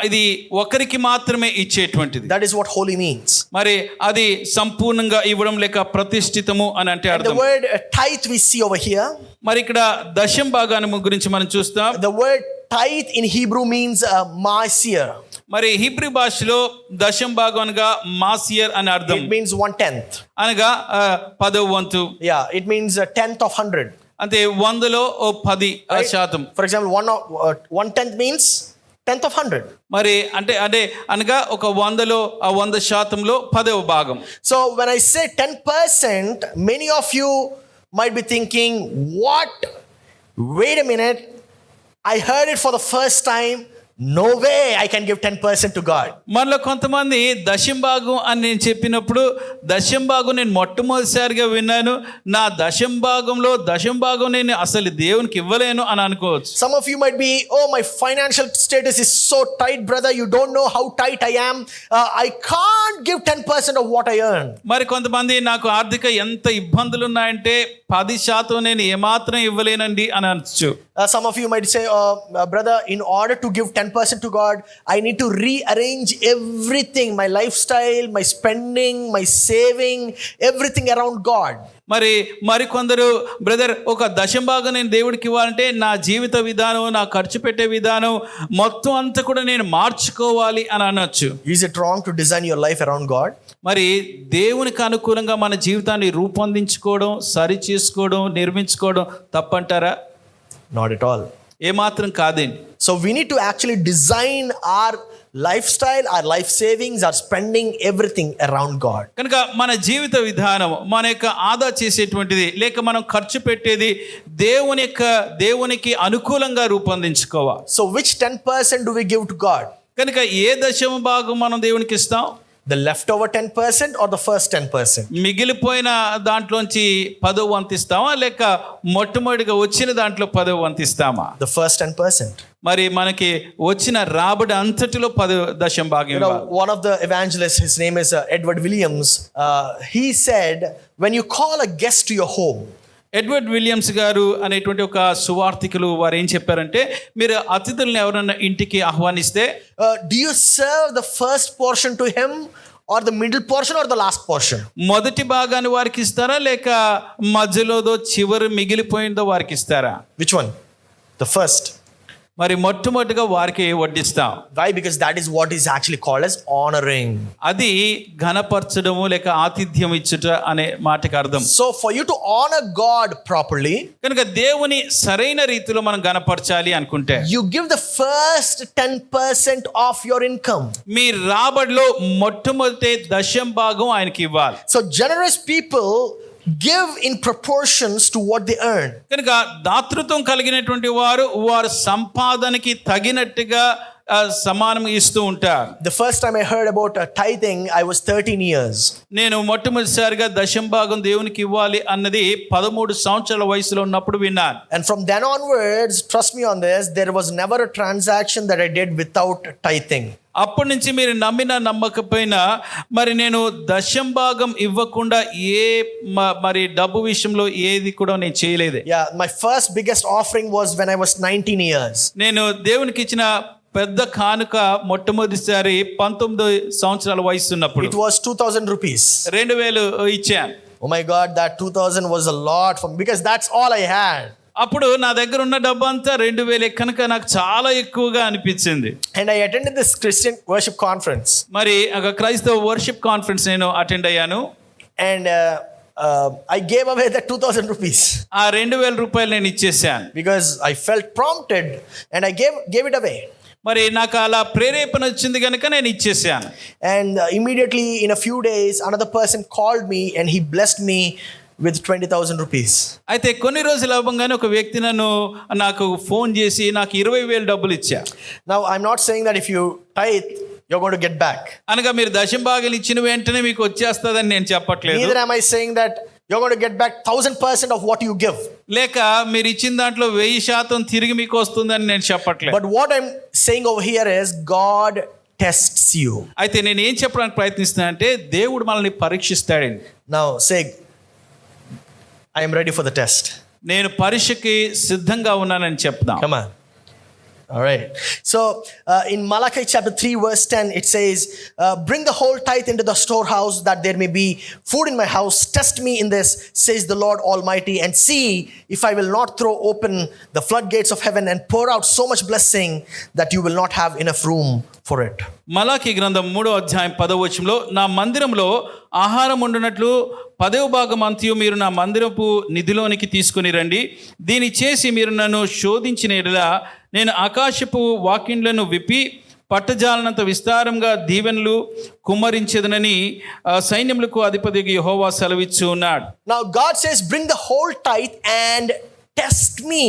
ఇది ఒకరికి మాత్రమే ఇచ్చేటువంటిది. That is what holy means. మరి అది సంపూర్ణంగా ఇవ్వడం లేక ప్రతిష్ఠితము అని అంటే అర్థం. The word tithe we see over here. మరి ఇక్కడ దశం భాగాన్ని గురించి మనం చూస్తాం. The word tithe in Hebrew means maaser. మరి హీబ్రూ భాషలో దశం భాగంగా మాసియర్ అని అర్థం. It means 1/10. అనగా 10వ వంతు. Yeah, it means 10th of 100. అంటే 100లో 10%. For example, 1/10 means 10th of 100. మరి అంటే అనగా ఒక 100లో 100%లో 10వ భాగం. So when I say 10%, many of you might be thinking, what? Wait a minute. I heard it for the first time. No way I can give 10% to God. మనలో కొంతమంది దశం భాగం అని నేను చెప్పినప్పుడు దశం భాగం నేను మొట్టమొదటిసారిగా విన్నాను, నా దశం భాగం నేను అసలు దేవునికి ఇవ్వలేను అని అనుకోవచ్చు. Some of you might be, oh, my financial status is so tight, brother, you don't know how tight I am. I can't give 10% of what I earn. మరి కొంతమంది నాకు ఆర్థిక ఎంత ఇబ్బందులు ఉన్నాయంటే 10% నేను ఏమాత్రం ఇవ్వలేనండి అని అనొచ్చు. Some of you might say, brother, in order to give 10% to God, I need to rearrange everything, my lifestyle, my spending, my saving, everything around God. మరి కొందరు బ్రదర్ ఒక దశం భాగం నేను దేవుడికి ఇవ్వాలంటే నా జీవిత విధానం, నా ఖర్చు పెట్టే విధానం మొత్తం అంతా కూడా నేను మార్చుకోవాలి అని అనొచ్చు. Is it wrong to design your life around God? మరి దేవునికి అనుకూలంగా మన జీవితాన్ని రూపొందించుకోవడం, సరి చేసుకోవడం, నిర్మించుకోవడం తప్పంటారా? Not at all. ఏమాత్రం కాదండి. So we need to actually design our lifestyle, our life savings, our spending, everything around God. కనుక మన జీవిత విధానం, మన యొక్క ఆదా చేసేటువంటిది లేక మనం ఖర్చు పెట్టేది దేవునికి అనుకూలంగా రూపొందించుకోవాలి. So which 10% do we give to God? కనుక ఏ దశమ భాగం మనం దేవునికి ఇస్తాం? The leftover 10% or the first 10%? మిగిలిపోయిన దాంట్లోంచి 10వ వంతు ఇస్తామా లేక మొట్టమొదటిగా వచ్చిన దాంట్లో 10వ వంతు ఇస్తామా? The first 10%. మరి మనకి వచ్చిన రాబడి అంతటిలో 10 దశమ భాగం You know, ఇవ్వాలి. one of the evangelists, his name is Edward Williams, he said, when you call a guest to your home, Edward Williams గారు అనేటువంటి ఒక సువార్థికులు వారు ఏం చెప్పారంటే, మీరు అతిథులను ఎవరైనా ఇంటికి ఆహ్వానిస్తే do you serve the first portion to him or the middle portion or the last portion? మొదటి భాగాన్ని వారికి ఇస్తారా లేక మధ్యలోదో చివరి మిగిలిపోయిందో వారికి ఇస్తారా? Which one? The first. మరి మొట్టమొదటిగా వారికి వడ్డిస్తాం. Why? Because that is what is actually called as honoring. అది ఘనపరచడము లేక ఆతిథ్యం ఇచ్చుట అనే మాటకి అర్థం. So for you to honor God properly, కనుక దేవుని సరైన రీతిలో మనం ఘనపరచాలి అనుకుంటే you give the first 10% of your income. మీ రాబడిలో మొట్టమొదటి దశం భాగం ఆయనకి ఇవ్వాలి. So generous people give in proportions to what they earn. కనుక దాతృత్వం కలిగినటువంటి వారు సంపాదనకి తగినట్టుగా సమానంగా ఇస్తూ ఉంటారు. The first time I heard about tithing, I was 13 years. నేను మొట్టమొదటిసారిగా దశం భాగం దేవునికి ఇవ్వాలి అన్నది 13 సంవత్సరాల వయసులో ఉన్నప్పుడు విన్నాను. And from then onwards, trust me on this, there was never a transaction that I did without tithing. అప్పటి నుంచి మీరు నమ్మకపోయినా మరి నేను దశం భాగం ఇవ్వకుండా మరి డబ్బు విషయంలో ఏది కూడా నేను చేయలేదు. Yeah, my first biggest offering was when I was 19 years. నేను దేవునికి ఇచ్చిన పెద్ద కానుక మొట్టమొదటిసారి 19 సంవత్సరాల వయసు ఉన్నప్పుడు It was 2000 rupees. 2000 ఇచ్చాను. Oh my God, that 2000 was a lot for me because that's all I had. అప్పుడు నా దగ్గర ఉన్న డబ్బు అంతా 2000 కనుక నాకు చాలా ఎక్కువగా అనిపించింది. And I attended this Christian worship conference. మరి ఒక క్రైస్తవ వర్షిప్ కాన్ఫరెన్స్ నేను అటెండ్ అయ్యాను. And I gave away that 2000 rupees. ఆ 2000 రూపాయలు నేను ఇచ్చేసాను. Because I felt prompted and I gave it away. మరి నాకు అలా ప్రేరేపణ వచ్చింది కనుక నేను ఇచ్చేసాను. And immediately in a few days another person called me and he blessed me with 20,000 rupees. అయితే కొన్ని రోజులు అవ్వగానే ఒక వ్యక్తి నాకు ఫోన్ చేసి నాకు 20,000 డబ్బులు ఇచ్చా. Now I'm not saying that if you tithe you're going to get back. అనగా మీరు దశం భాగాలు ఇచ్చిన వెంటనే మీకు వచ్చేస్తుందని నేను చెప్పట్లేదు. Neither am I saying that you're going to get back 1000% of what you give. లేక మీరు ఇచ్చిన దాంట్లో 1000% తిరిగి మీకు వస్తుందని నేను చెప్పట్లేదు. But what I'm saying over here is God tests you. అయితే నేను ఏం చెప్పడానికి ప్రయత్నిస్తున్నా అంటే దేవుడు మనల్ని పరీక్షిస్తాడండి. Now say I am ready for the test. నేను పరీక్షకి సిద్ధంగా ఉన్నానని చెప్దాం. Come on. All right. So in Malachi chapter 3 verse 10 it says, bring the whole tithe into the storehouse that there may be food in my house. Test me in this, says the Lord Almighty, and see if I will not throw open the floodgates of heaven and pour out so much blessing that you will not have enough room for it. మలాకి గ్రంథం 3వ అధ్యాయం 10వ వచనంలో, నా మందిరంలో ఆహారం ఉండునట్లు 10వ భాగం అంతయు మీరు నా మందిరపు నిధిలోనికి తీసుకుని రండి. దీని చేసి మీరు నన్ను శోధించిన యెడల నేను ఆకాశపు వాకిండ్లను విప్పి పట్టజాలనంత విస్తారంగా దీవెనలు కుమ్మరించెదనని సైన్యములకు అధిపతి యెహోవా సెలవిచ్చు ఉన్నాడు. Now God says, bring the whole tithe and test me.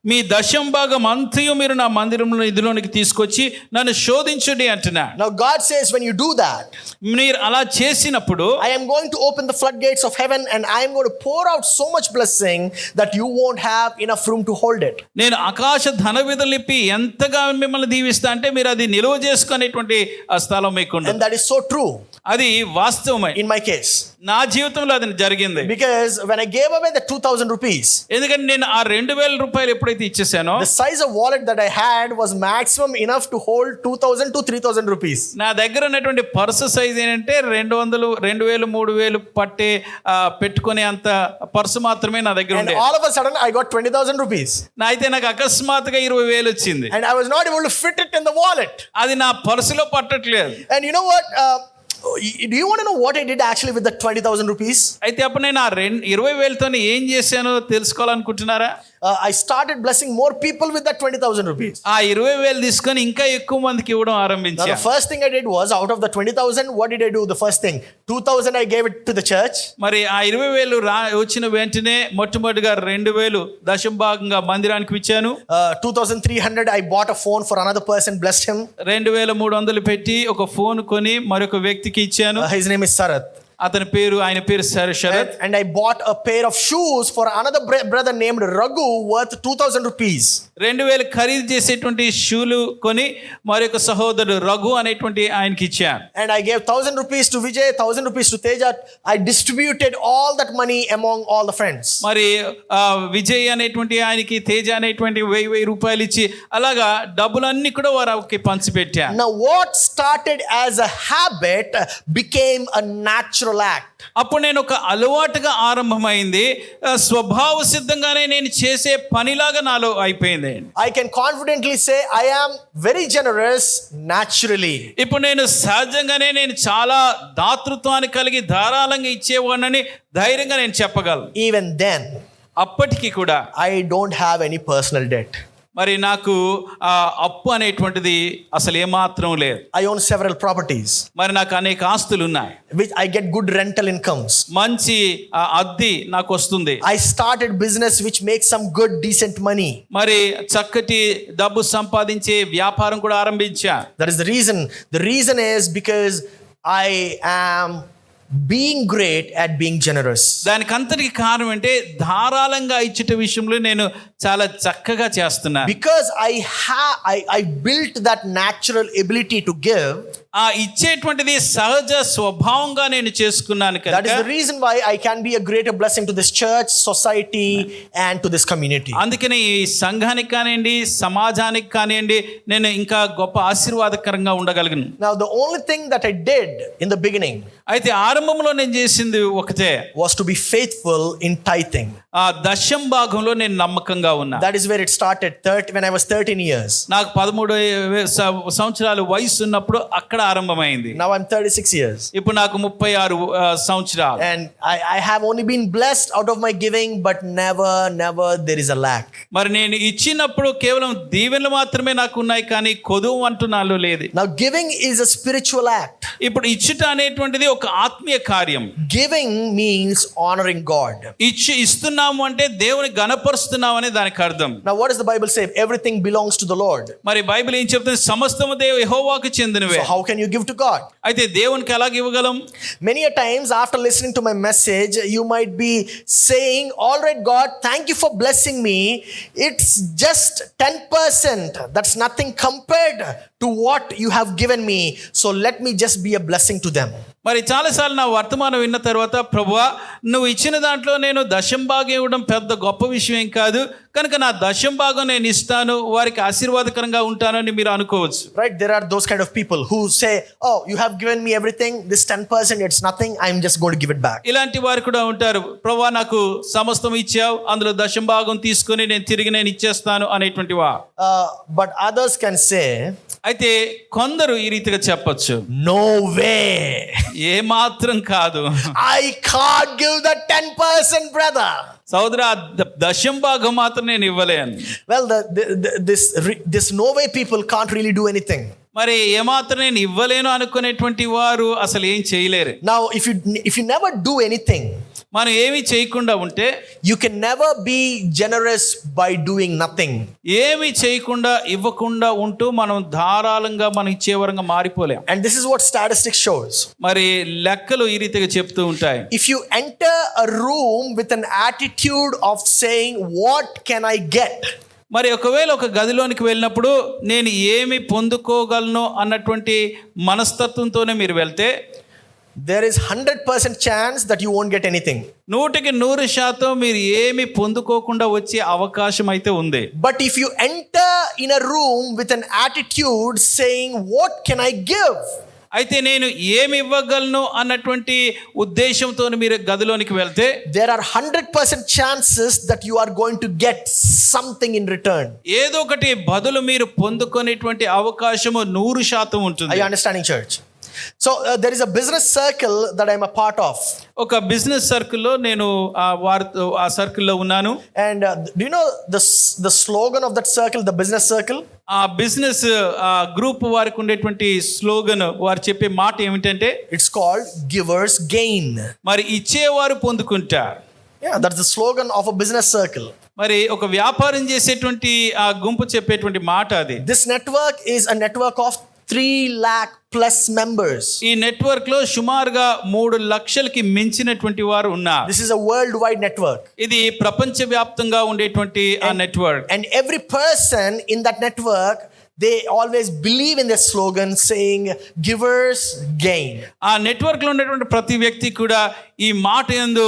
మీ దశం భాగం అంతయు మీరు నా మందిరంలో నిధిలోనికి తీసుకొచ్చి నన్ను శోధించుడి అంటున్నాడు. Now God says when you do that, మీరు అలా చేసినప్పుడు I am going to open the floodgates of heaven and I am going to pour out so much blessing that you won't have enough room to hold it. నేను ఆకాశ ధనవిధులిప్పి ఎంతగా మిమ్మల్ని దీవిస్తా అంటే మీరు అది నిలువ చేసుకునేటువంటి ఆ స్థలం మీకు ఉండదు. And that is so true. అది వాస్తవమే. In my case, నా జీవితంలో అది జరిగింది. because when I gave away the 2000 rupees, ఎందుకంటే నేను ఆ 2000 రూపాయలు ఎప్పుడైతే ఇచ్చేసానో the size of wallet that I had was maximum enough to hold 2000 to 3000 rupees. నా దగ్గర ఉన్నటువంటి పర్సు సైజ్ ఏంటంటే 200 2000 3000 పట్టే పెట్టుకునే అంత పర్సు మాత్రమే నా దగ్గర And ఉండే. all of a sudden I got 20,000 rupees. అయితే నాకు అకస్మాత్తుగా 20,000 వచ్చింది. And I was not able to fit it in the wallet. అది నా పర్సులో పట్టట్లేదు. And you know what? Do you want to know what I did actually with the 20,000 rupees? అయితే అప్పుడు నేను ఆ 20,000తో ఏం చేశానో తెలుసుకోవాలనుకుంటున్నారా? I started blessing more people with that 20,000 rupees. ఆ 20,000 తీసుకొని ఇంకా ఎక్కువ మందికి ఇవ్వడం Now, ఆరంభించాను. the first thing I did was, out of the 20,000, what did I do? The first thing, 2,000 I gave it to the church. మరి ఆ 20,000 వచ్చిన వెంటనే మొట్టమొదటిగా 2,000 దశమ భాగంగా మందిరానికి ఇచ్చాను. 2,300 I bought a phone for another person, blessed him. 2,300 పెట్టి ఒక ఫోన్ కొని మరొక వ్యక్తికి ఇచ్చాను. His name is Sarath. ఆయన పేరు Sarath. And I bought a pair of shoes for another brother named Raghu worth 2,000 rupees. 2,000 ఖరీదు చేసేటువంటి షూలు కొని మరొక సహోదరుడు రఘు అనేటువంటి ఆయనకి ఇచ్చాను. And I gave 1,000 rupees to Vijay, 1,000 rupees to Teja. I distributed all that money among all the friends. మరి విజయ్ అనేటువంటి ఆయనకి, తేజ అనేటువంటి 1,000 రూపాయలు ఇచ్చి అలాగా డబ్బులన్నీ కూడా వారికి పంచిపెట్టాను. Now what started as a habit became a natural act. అప్పుడు నేను ఒక అలవాటుగా ఆరంభమైంది, స్వభావ సిద్ధంగానే నేను చేసే పనిలాగా నాలో అయిపోయింది. I can confidently say I am very generous naturally. ఇప్పుడు నేను సహజంగానే నేను చాలా దాతృత్వాన్ని కలిగి ధారాళంగా ఇచ్చేవాడిని ధైర్యంగా నేను చెప్పగలను. Even then, అప్పటికి కూడా I don't have any personal debt. మరి నాకు అప్పు అనేటువంటిది అసలు ఏమాత్రం లేదు. I own several properties. మరి నాకు అనేక ఆస్తులు ఉన్నాయి, which I get good rental incomes. మంచి అద్దె నాకు వస్తుంది. I started business which makes some good decent money. మరి చక్కటి డబ్బు సంపాదించే వ్యాపారం కూడా ఆరంభించా. That is the reason. The reason is because I am being great at being generous. దానికి అంతటికి కారణం అంటే ధారాళంగా ఇచ్చే విషయంలో నేను చాలా చక్కగా చేస్తున్నా. Because I built that natural ability to give. ఆ ఇచ్చేటువంటిది సహజ స్వభావంగా నేను చేసుకున్నాను కదా. That is the reason why I can be a greater blessing to this church, society and to this community. అందుకనే ఈ సంఘానికి కానివ్వండి, సమాజానికి కానివ్వండి, నేను ఇంకా గొప్ప ఆశీర్వాదకరంగా ఉండగలను. Now the only thing that I did in the beginning, అయితే ఆరంభంలో నేను చేసింది ఒకటే, was to be faithful in tithing. ఆ దశమ భాగంలో నేను నమ్మకంగా ఉన్నా. That is where it started. When I was 13 years. నాకు 13 సంవత్సరాల వయసు ఉన్నప్పుడు అక్కడ ఆరంభమైంది. Now I'm 36 years. ఇప్పుడు నాకు 36 సంవత్సరాలు. And I have only been blessed out of my giving, but never there is a lack. మరి నేను ఇచ్చినప్పుడు కేవలం దీవెనలు మాత్రమే నాకు ఉన్నాయి, కానీ కొదువు అంటూ నాలో లేదు. Now giving is a spiritual act. ఇప్పుడు ఇచ్చుట అనేటువంటిది ఒక ఆత్మీయ కార్యం. Giving means honoring God. ఇస్తున్నాము అంటే దేవుని గణపరుస్తున్నాము అనే దానికి అర్థం. Now what does the Bible say? Everything belongs to the Lord. మరి బైబిల్ ఏం చెప్తుంది? సమస్తము యెహోవాకు చెందినవే. So how can you give to God? అయితే దేవునికి ఎలాగ ఇవ్వగలం? Many a times after listening to my message, you might be saying, all right God, thank you for blessing me. It's just 10%. That's nothing compared to what you have given me. So let me just be a blessing to them. మరి చాలాసార్లు నా వర్తమానం విన్న తర్వాత, ప్రభువా నువ్వు ఇచ్చిన దాంట్లో నేను దశమ భాగం ఇవ్వడం పెద్ద గొప్ప విషయం ఏం కాదు, కనుక నా దశమ భాగం నేను ఇస్తాను, వారికి ఆశీర్వాదకరంగా ఉంటానని మీరు అనుకోవచ్చు. Right, there are those kind of people who say, oh, you have given me everything, this 10% it's nothing, I'm just going to give it back. ఇలాంటి వారు కూడా ఉంటారు, ప్రభువా నాకు సమస్తం ఇచ్చావు, అందులో దశమ భాగం తీసుకొని నేను తిరిగి ఇచ్చేస్తాను అనేటువంటి వా. But others can say, అయితే కొందరు ఈ రీతిగా చెప్పొచ్చు, no way. ఏ మాత్రం కాదు, I can't give the 10%, brother. సోదరా దశమ భాగం మాత్రం నేను ఇవ్వలేను. Well, this no way people can't really do anything. మరి ఏమాత్రం నేను ఇవ్వలేను అనుకునేటువంటి వారు అసలు ఏం చేయలేరు. Now if you never do anything, మనం ఏమి చేయకుండా ఉంటే, you can never be generous by doing nothing. ఏమి చేయకుండా ఇవ్వకుండా ఉంటూ మనం ధారాళంగా మనం ఇచ్చేవరంగా మారిపోలేం. And this is what statistics shows. మరి లెక్కలు ఈ రీతిగా చెప్తూ ఉంటాయి. If you enter a room with an attitude of saying, what can I get? మరి ఒకవేళ ఒక గదిలోనికి వెళ్ళినప్పుడు నేను ఏమి పొందుకోగలను అన్నటువంటి మనస్తత్వంతోనే మీరు వెళ్తే, there is 100% chance that you won't get anything. 100% మీరు ఏమి పొందుకోకుండా వచ్చే అవకాశం అయితే ఉంది. But if you enter in a room with an attitude saying, what can I give? అయితే నేను ఏమి ఇవ్వగలను అన్నటువంటి ఉద్దేశంతో మీరు గదిలోనికి వెళ్తే, there are 100% chances that you are going to get something in return. ఏదో ఒకటి బదులు మీరు పొందుకునేటువంటి అవకాశము 100% ఉంటుంది. Are you understanding, church? So there is a business circle that I'm a part of. ఒక బిజినెస్ సర్కిల్లో నేను వారితో ఆ సర్కిల్లో ఉన్నాను. And do you know the slogan of that circle, the business circle? ఆ బిజినెస్ గ్రూప్ వారికి ఉండేటువంటి స్లోగన్, వారు చెప్పే మాట ఏమిటంటే It's called givers gain. మరి ఇచ్చేవారు పొందుకుంటారు. Yeah, that's the slogan of a business circle. మరి ఒక వ్యాపారం చేసేటువంటి ఆ గుంపు చెప్పేటువంటి మాట అది. This network is a network of 3 lakh plus members. ఈ నెట్వర్క్ లో సుమారుగా 3 లక్షలకి మించినటువంటి వారు ఉన్నారు. This is a worldwide network. ఇది ప్రపంచవ్యాప్తంగా ఉండేటువంటి ఆ network. And every person in that network, they always believe in their slogan saying givers gain. ఆ నెట్వర్క్ లో ఉండేటువంటి ప్రతి వ్యక్తి కూడా ఈ మాట యందు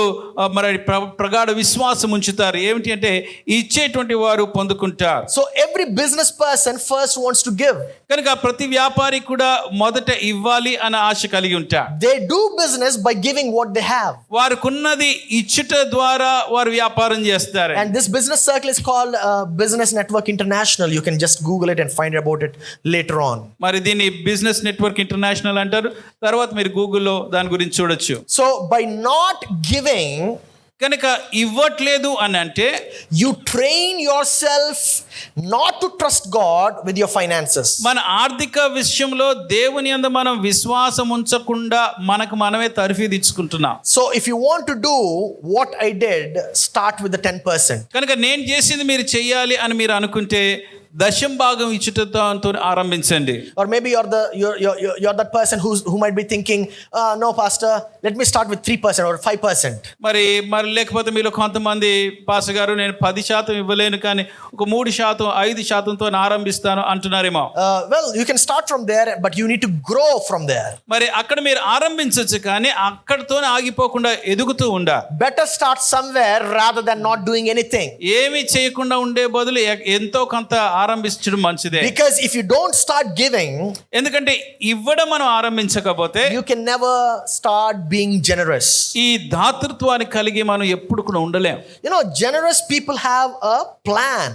మరి ప్రగాఢ విశ్వాసం ఉంచుతారు. ఏమిటి అంటే ఇచ్చేటువంటి వారు పొందుకుంటారు. So every business person first wants to give. కనుక ప్రతి వ్యాపారి కూడా మొదట ఇవ్వాలి అనే ఆశ కలిగి ఉంటారు. They do business by giving what they have. వారికున్నది ఇచ్చుట ద్వారా వారు వ్యాపారం చేస్తారు. And this business circle is called Business Network International. You can just Google it and find about it later on. మరి దీన్ని బిజినెస్ నెట్వర్క్ ఇంటర్నేషనల్ అంటారు. తర్వాత మీరు గూగుల్లో దాని గురించి చూడొచ్చు. So by not giving, కనుక ఇవ్వట్లేదు అని అంటే you train yourself not to trust God with your finances. మన ఆర్థిక విషయంలో దేవుని యందు మనం విశ్వాసం ఉంచకుండా మనకు మనమే తర్ఫీదు ఇచ్చుకుంటున్నాం. So if you want to do what I did, start with the 10%. కనుక నేను చేసింది మీరు చెయ్యాలి అని మీరు అనుకుంటే దశం భాగం ఇచ్చుటతో ఆరంభించండి. Or maybe you're that person who might be thinking, no pastor, let me start with 3% or 5%. మరి లేకపోతే మీలో కొంతమంది పాస్టర్ గారు నేను 10% ఇవ్వలేను కానీ ఒక 3%, 5%తో ఆరంభిస్తాను అంటున్నారేమో. Well, you can start from there, but you need to grow from there. మరి అక్కడ మీరు ఆరంభించవచ్చు కానీ అక్కడతోనే ఆగిపోకుండా ఎదుగుతూ ఉండాలి. Better start somewhere rather than not doing anything. ఏమీ చేయకుండా ఉండే బదులు ఎంతో కొంత ఆరంభించడం మంచిదే. Because if you don't start giving, ఎందుకంటే ఇవ్వడం మనం ఆరంభించకపోతే you can never start being generous. ఈ దాతృత్వాన్ని కలిగి మనం ఎప్పుడు కూడా ఉండలేం. You know, generous people have a plan.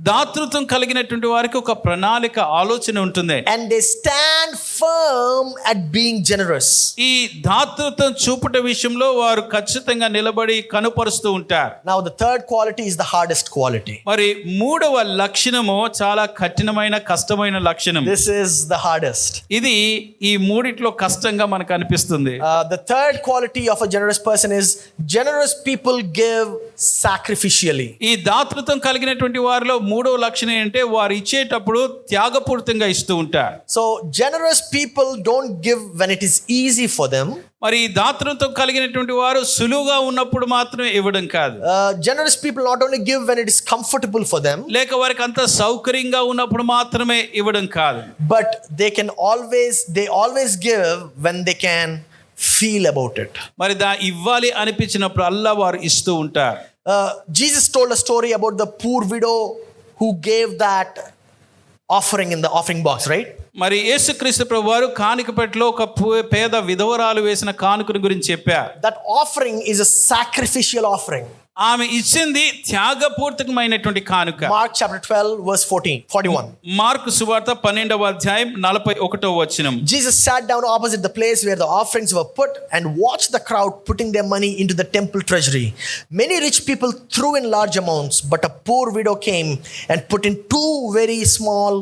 దాతృత్వం కలిగినటువంటి వారికి ఒక ప్రణాళిక, ఆలోచన ఉంటుంది. And they stand firm at being generous. ఈ దాతృత్వం చూపుట విషయంలో వారు ఖచ్చితంగా నిలబడి కనుపరుస్తూ ఉంటారు. Now the third quality is the hardest quality. మరి మూడవ లక్షణము చాలా కఠినమైన, కష్టమైన లక్షణం. This is the hardest. ఇది ఈ మూడిట్లో కష్టంగా మనకు అనిపిస్తుంది. The third quality of a generous person is generous people give sacrificially. ఈ దాతృత్వం కలిగినటువంటి వారిలో మూడవ లక్షణం ఏంటంటే వారు ఇచ్చేటప్పుడు త్యాగపూరితంగా ఇస్తూ ఉంటారు. So generous people don't give when it is easy for them. మరి ఈ దాతృత్వం కలిగినటువంటి వారు సులువుగా ఉన్నప్పుడు మాత్రమే ఇవ్వడం కాదు. Generous people not only give when it is comfortable for them, లేక వారికి అంత సౌకర్యంగా ఉన్నప్పుడు మాత్రమే ఇవ్వడం కాదు. but they always give when they can feel about it. మరి ఇవ్వాలి అనిపించినప్పుడు అల్లా వారు ఇస్తూ ఉంటారు. Jesus told a story about the poor widow who gave that offering in the offering box, right? మరి యేసుక్రీస్తు ప్రభువు వారు కానుక పెట్టెలో ఒక పేద విధవరాలు వేసిన కానుకను గురించి చెప్పారు. That offering is a sacrificial offering. ఆమె ఇచ్చింది త్యాగపూరితమైనటువంటి కానుక. Mark chapter 12 verse 41. మార్కు సువార్త 12వ అధ్యాయం 41వ వచనం. Jesus sat down opposite the place where the offerings were put and watched the crowd putting their money into the temple treasury. Many rich people threw in large amounts, but a poor widow came and put in 2 very small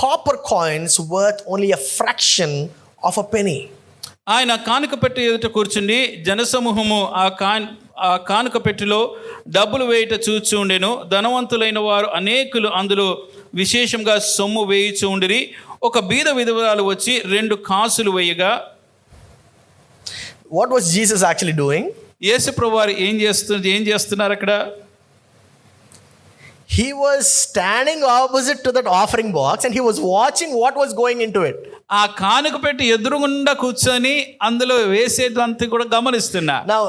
copper coins worth only a fraction of a penny. ఆయన కానుక పెట్టె ఎదుట కూర్చుండి జనసమూహము ఆ కానుక పెట్టెలో డబ్బులు వేయుట చూచి ఉండెను. ధనవంతులైన వారు అనేకులు అందులో విశేషంగా సొమ్ము వేయుచు ఉండిరి. ఒక బీద విధవరాలు వచ్చి 2 కాసులు వేయగా. What was Jesus actually doing? యేసు ప్రభువు వారు ఏం చేస్తున్నారు అక్కడ? He was standing opposite to that offering box and he was watching what was going into it. ఆ కానుక పెట్టి ఎదురుగుండా కూర్చొని అందులో వేసేదంతా కూడా గమనిస్తున్నా. Now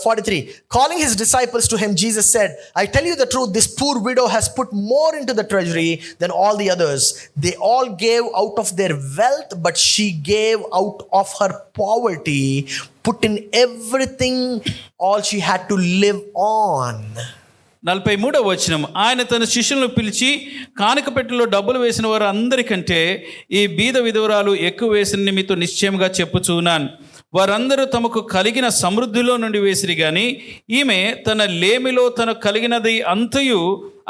43, calling his disciples to him, Jesus said, I tell you the truth, this poor widow has put more into the treasury than all the others. They all gave out of their wealth, but she gave out of her poverty, put in everything, all she had to live on. 43వ వచనం, ఆయన తన శిష్యులను పిలిచి కానుక పెట్టెలో డబ్బులు వేసిన వారు అందరికంటే ఈ బీద విధవరాలు ఎక్కువ వేసిన మీతో నిశ్చయంగా చెప్పుచున్నాను. వారందరూ తమకు కలిగిన సమృద్ధిలో నుండి వేసిరి గాని ఈమె తన లేమిలో తనకు కలిగినది అంతయు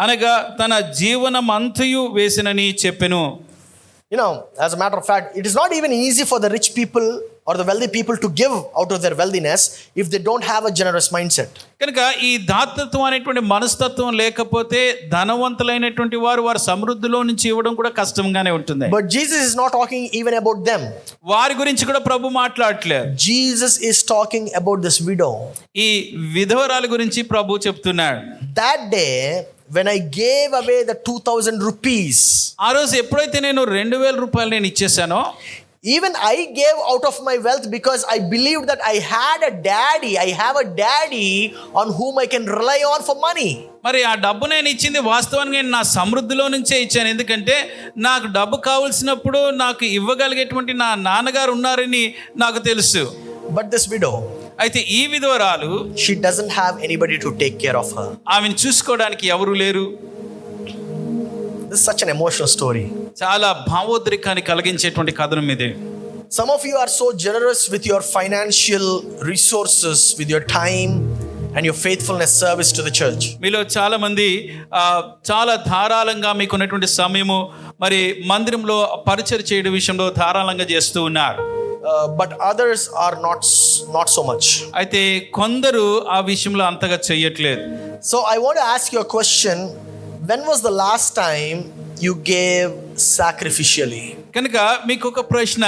అనగా తన జీవనం అంతయు వేసినని చెప్పెను. You know, as a matter of fact, it is not even easy for the rich people or the wealthy people to give out of their wealthiness if they don't have a generous mindset. కనుక ఈ దాతృత్వం అనేటువంటి మనస్తత్వం లేకపోతే ధనవంతులైనటువంటి వారు వారి సమృద్ధిలో నుంచి ఇవ్వడం కూడా కష్టంగానే ఉంటుంది. But Jesus is not talking even about them. వారి గురించి కూడా ప్రభు మాట్లాడట్లేదు. Jesus is talking about this widow. ఈ విధవరాలి గురించి ప్రభు చెప్తున్నాడు. That day when I gave away the 2,000 rupees, ఆ రోజు ఎప్పుడైతే నేను 2,000 రూపాయలు నేను ఇచ్చేసానో, even I gave out of my wealth because I believed that I had a daddy. I have a daddy on whom I can rely on for money. మరి ఆ డబ్బు నేను ఇచ్చింది వాస్తవానికి నేను నా సమృద్ధిలో నుంచే ఇచ్చాను. ఎందుకంటే నాకు డబ్బు కావలసినప్పుడు నాకు ఇవ్వగలిగేటువంటి నా నాన్నగారు ఉన్నారని నాకు తెలుసు. But this widow, అయితే ఈ విధవరాలు, she doesn't have anybody to take care of her. ఆమెను చూసుకోవడానికి ఎవరు లేరు. This is such an emotional story. చాలా భావోద్రేకాన్ని కలిగించేటువంటి కథనం ఇది. Some of you are so generous with your financial resources, with your time and your faithfulness service to the church. మీలో చాలా మంది చాలా ధారాళంగా మీకున్నటువంటి సమయము మరి మందిరంలో పరిచర్య చేయడం విషయంలో ధారాళంగా చేస్తూ ఉన్నారు. But others are not so much. అయితే కొందరు ఆ విషయంలో అంతగా చేయట్లేదు. So I want to ask you a question. When was the last time you gave sacrificially? కనుక మీకు ఒక ప్రశ్న,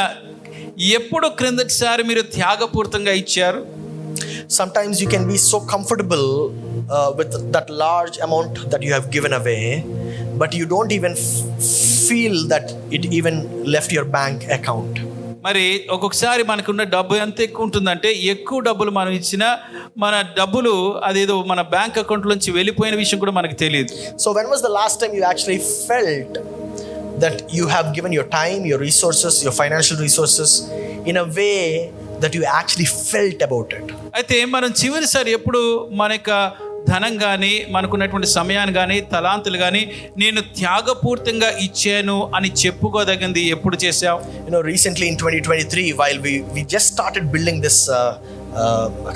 ఎప్పుడు క్రిందటిసారి మీరు త్యాగపూరితంగా ఇచ్చారు? Sometimes you can be so comfortable with that large amount that you have given away, but you don't even feel that it even left your bank account. మరి ఒక్కొక్కసారి మనకున్న డబ్బు ఎంత ఎక్కువ ఉంటుందంటే, ఎక్కువ డబ్బులు మనం ఇచ్చినా మన డబ్బులు అదేదో మన బ్యాంక్ అకౌంట్ నుంచి వెళ్ళిపోయిన విషయం కూడా మనకు తెలియదు. So when was the last time you actually felt that you have given your time, your resources, your financial resources in a way that you actually felt about it? అయితే మనం చివరిసారి ఎప్పుడు మన యొక్క ధనం కానీ మనకున్నటువంటి సమయాన్ని కానీ తలాంతులు కానీ నేను త్యాగపూర్తంగా ఇచ్చాను అని చెప్పుకోదగింది ఎప్పుడు చేసావు? You know, recently in 2023, while we just started building this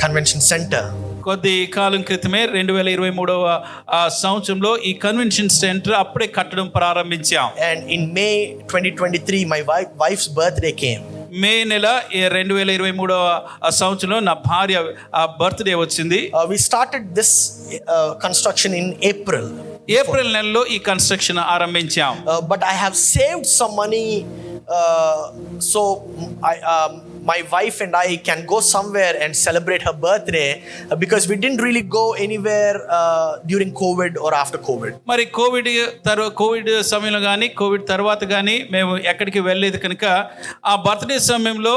convention center, కొద్ది కాలం క్రితమే 2023వ సంవత్సరంలో ఈ కన్వెన్షన్ సెంటర్ అప్పుడే కట్టడం ప్రారంభించాం. and in May 2023 my wife's birthday came. మే నెల 2023వ సంవత్సరంలో నా భార్య బర్త్డే వచ్చింది. We started this construction in April. April నెలలో ఈ construction ఆరంభించాం. But I have saved some money, so my wife and I can go somewhere and celebrate her birthday because we didn't really go anywhere during COVID or after COVID. మరి కోవిడ్ సమయంలో కానీ కోవిడ్ తర్వాత కానీ మేము ఎక్కడికి వెళ్ళలేదు కనుక ఆ బర్త్డే సమయంలో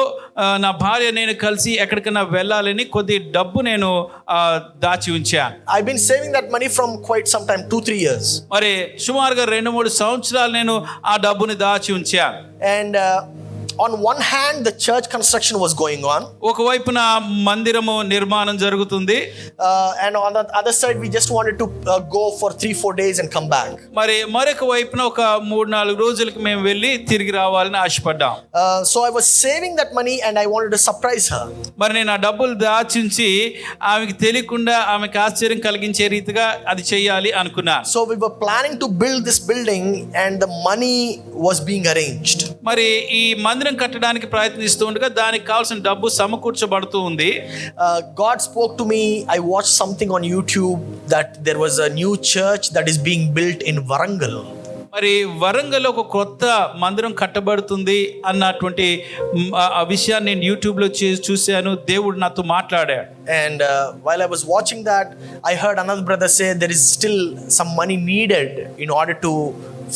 నా భార్య నేను కలిసి ఎక్కడికైనా వెళ్ళాలని కొద్ది డబ్బు నేను దాచి ఉంచాను. I've been saving that money from quite some time, 2-3 years. మరి సుమారుగా 2-3 సంవత్సరాలు నేను ఆ డబ్బుని దాచి ఉంచాను. And on one hand the church construction was going on, ఒకవైపున మందిరము నిర్మాణం జరుగుతుంది, and on the other side we just wanted to go for 3-4 days and come back. మరి మరొక వైపున ఒక 3-4 రోజులకు మేము వెళ్ళి తిరిగి రావాలని ఆశపడ్డాం. So I was saving that money and I wanted to surprise her. మరి నేను ఆ డబ్బులు దాచించి ఆమెకి తెలియకుండా ఆమెకి ఆశ్చర్యం కలిగించే రీతిగా అది చేయాలి అనుకున్నాను. So we were planning to build this building and the money was being arranged. మరి ఈ మందిరం కట్టడానికి ప్రయత్నిస్తూ ఉండగా దానికి కావాల్సిన డబ్బు సమకూర్చబడుతూ ఉంది. God spoke to me. I watched something on YouTube that there was a new church that is being built in Warangal. మరి వరంగల్లో ఒక కొత్త మందిరం కట్టబడుతుంది అన్నటువంటి ఆ విషయాన్ని నేను యూట్యూబ్లో చూశాను. దేవుడు నాతో మాట్లాడాడు. And while I was watching that, I heard another brother say there is still some money needed in order to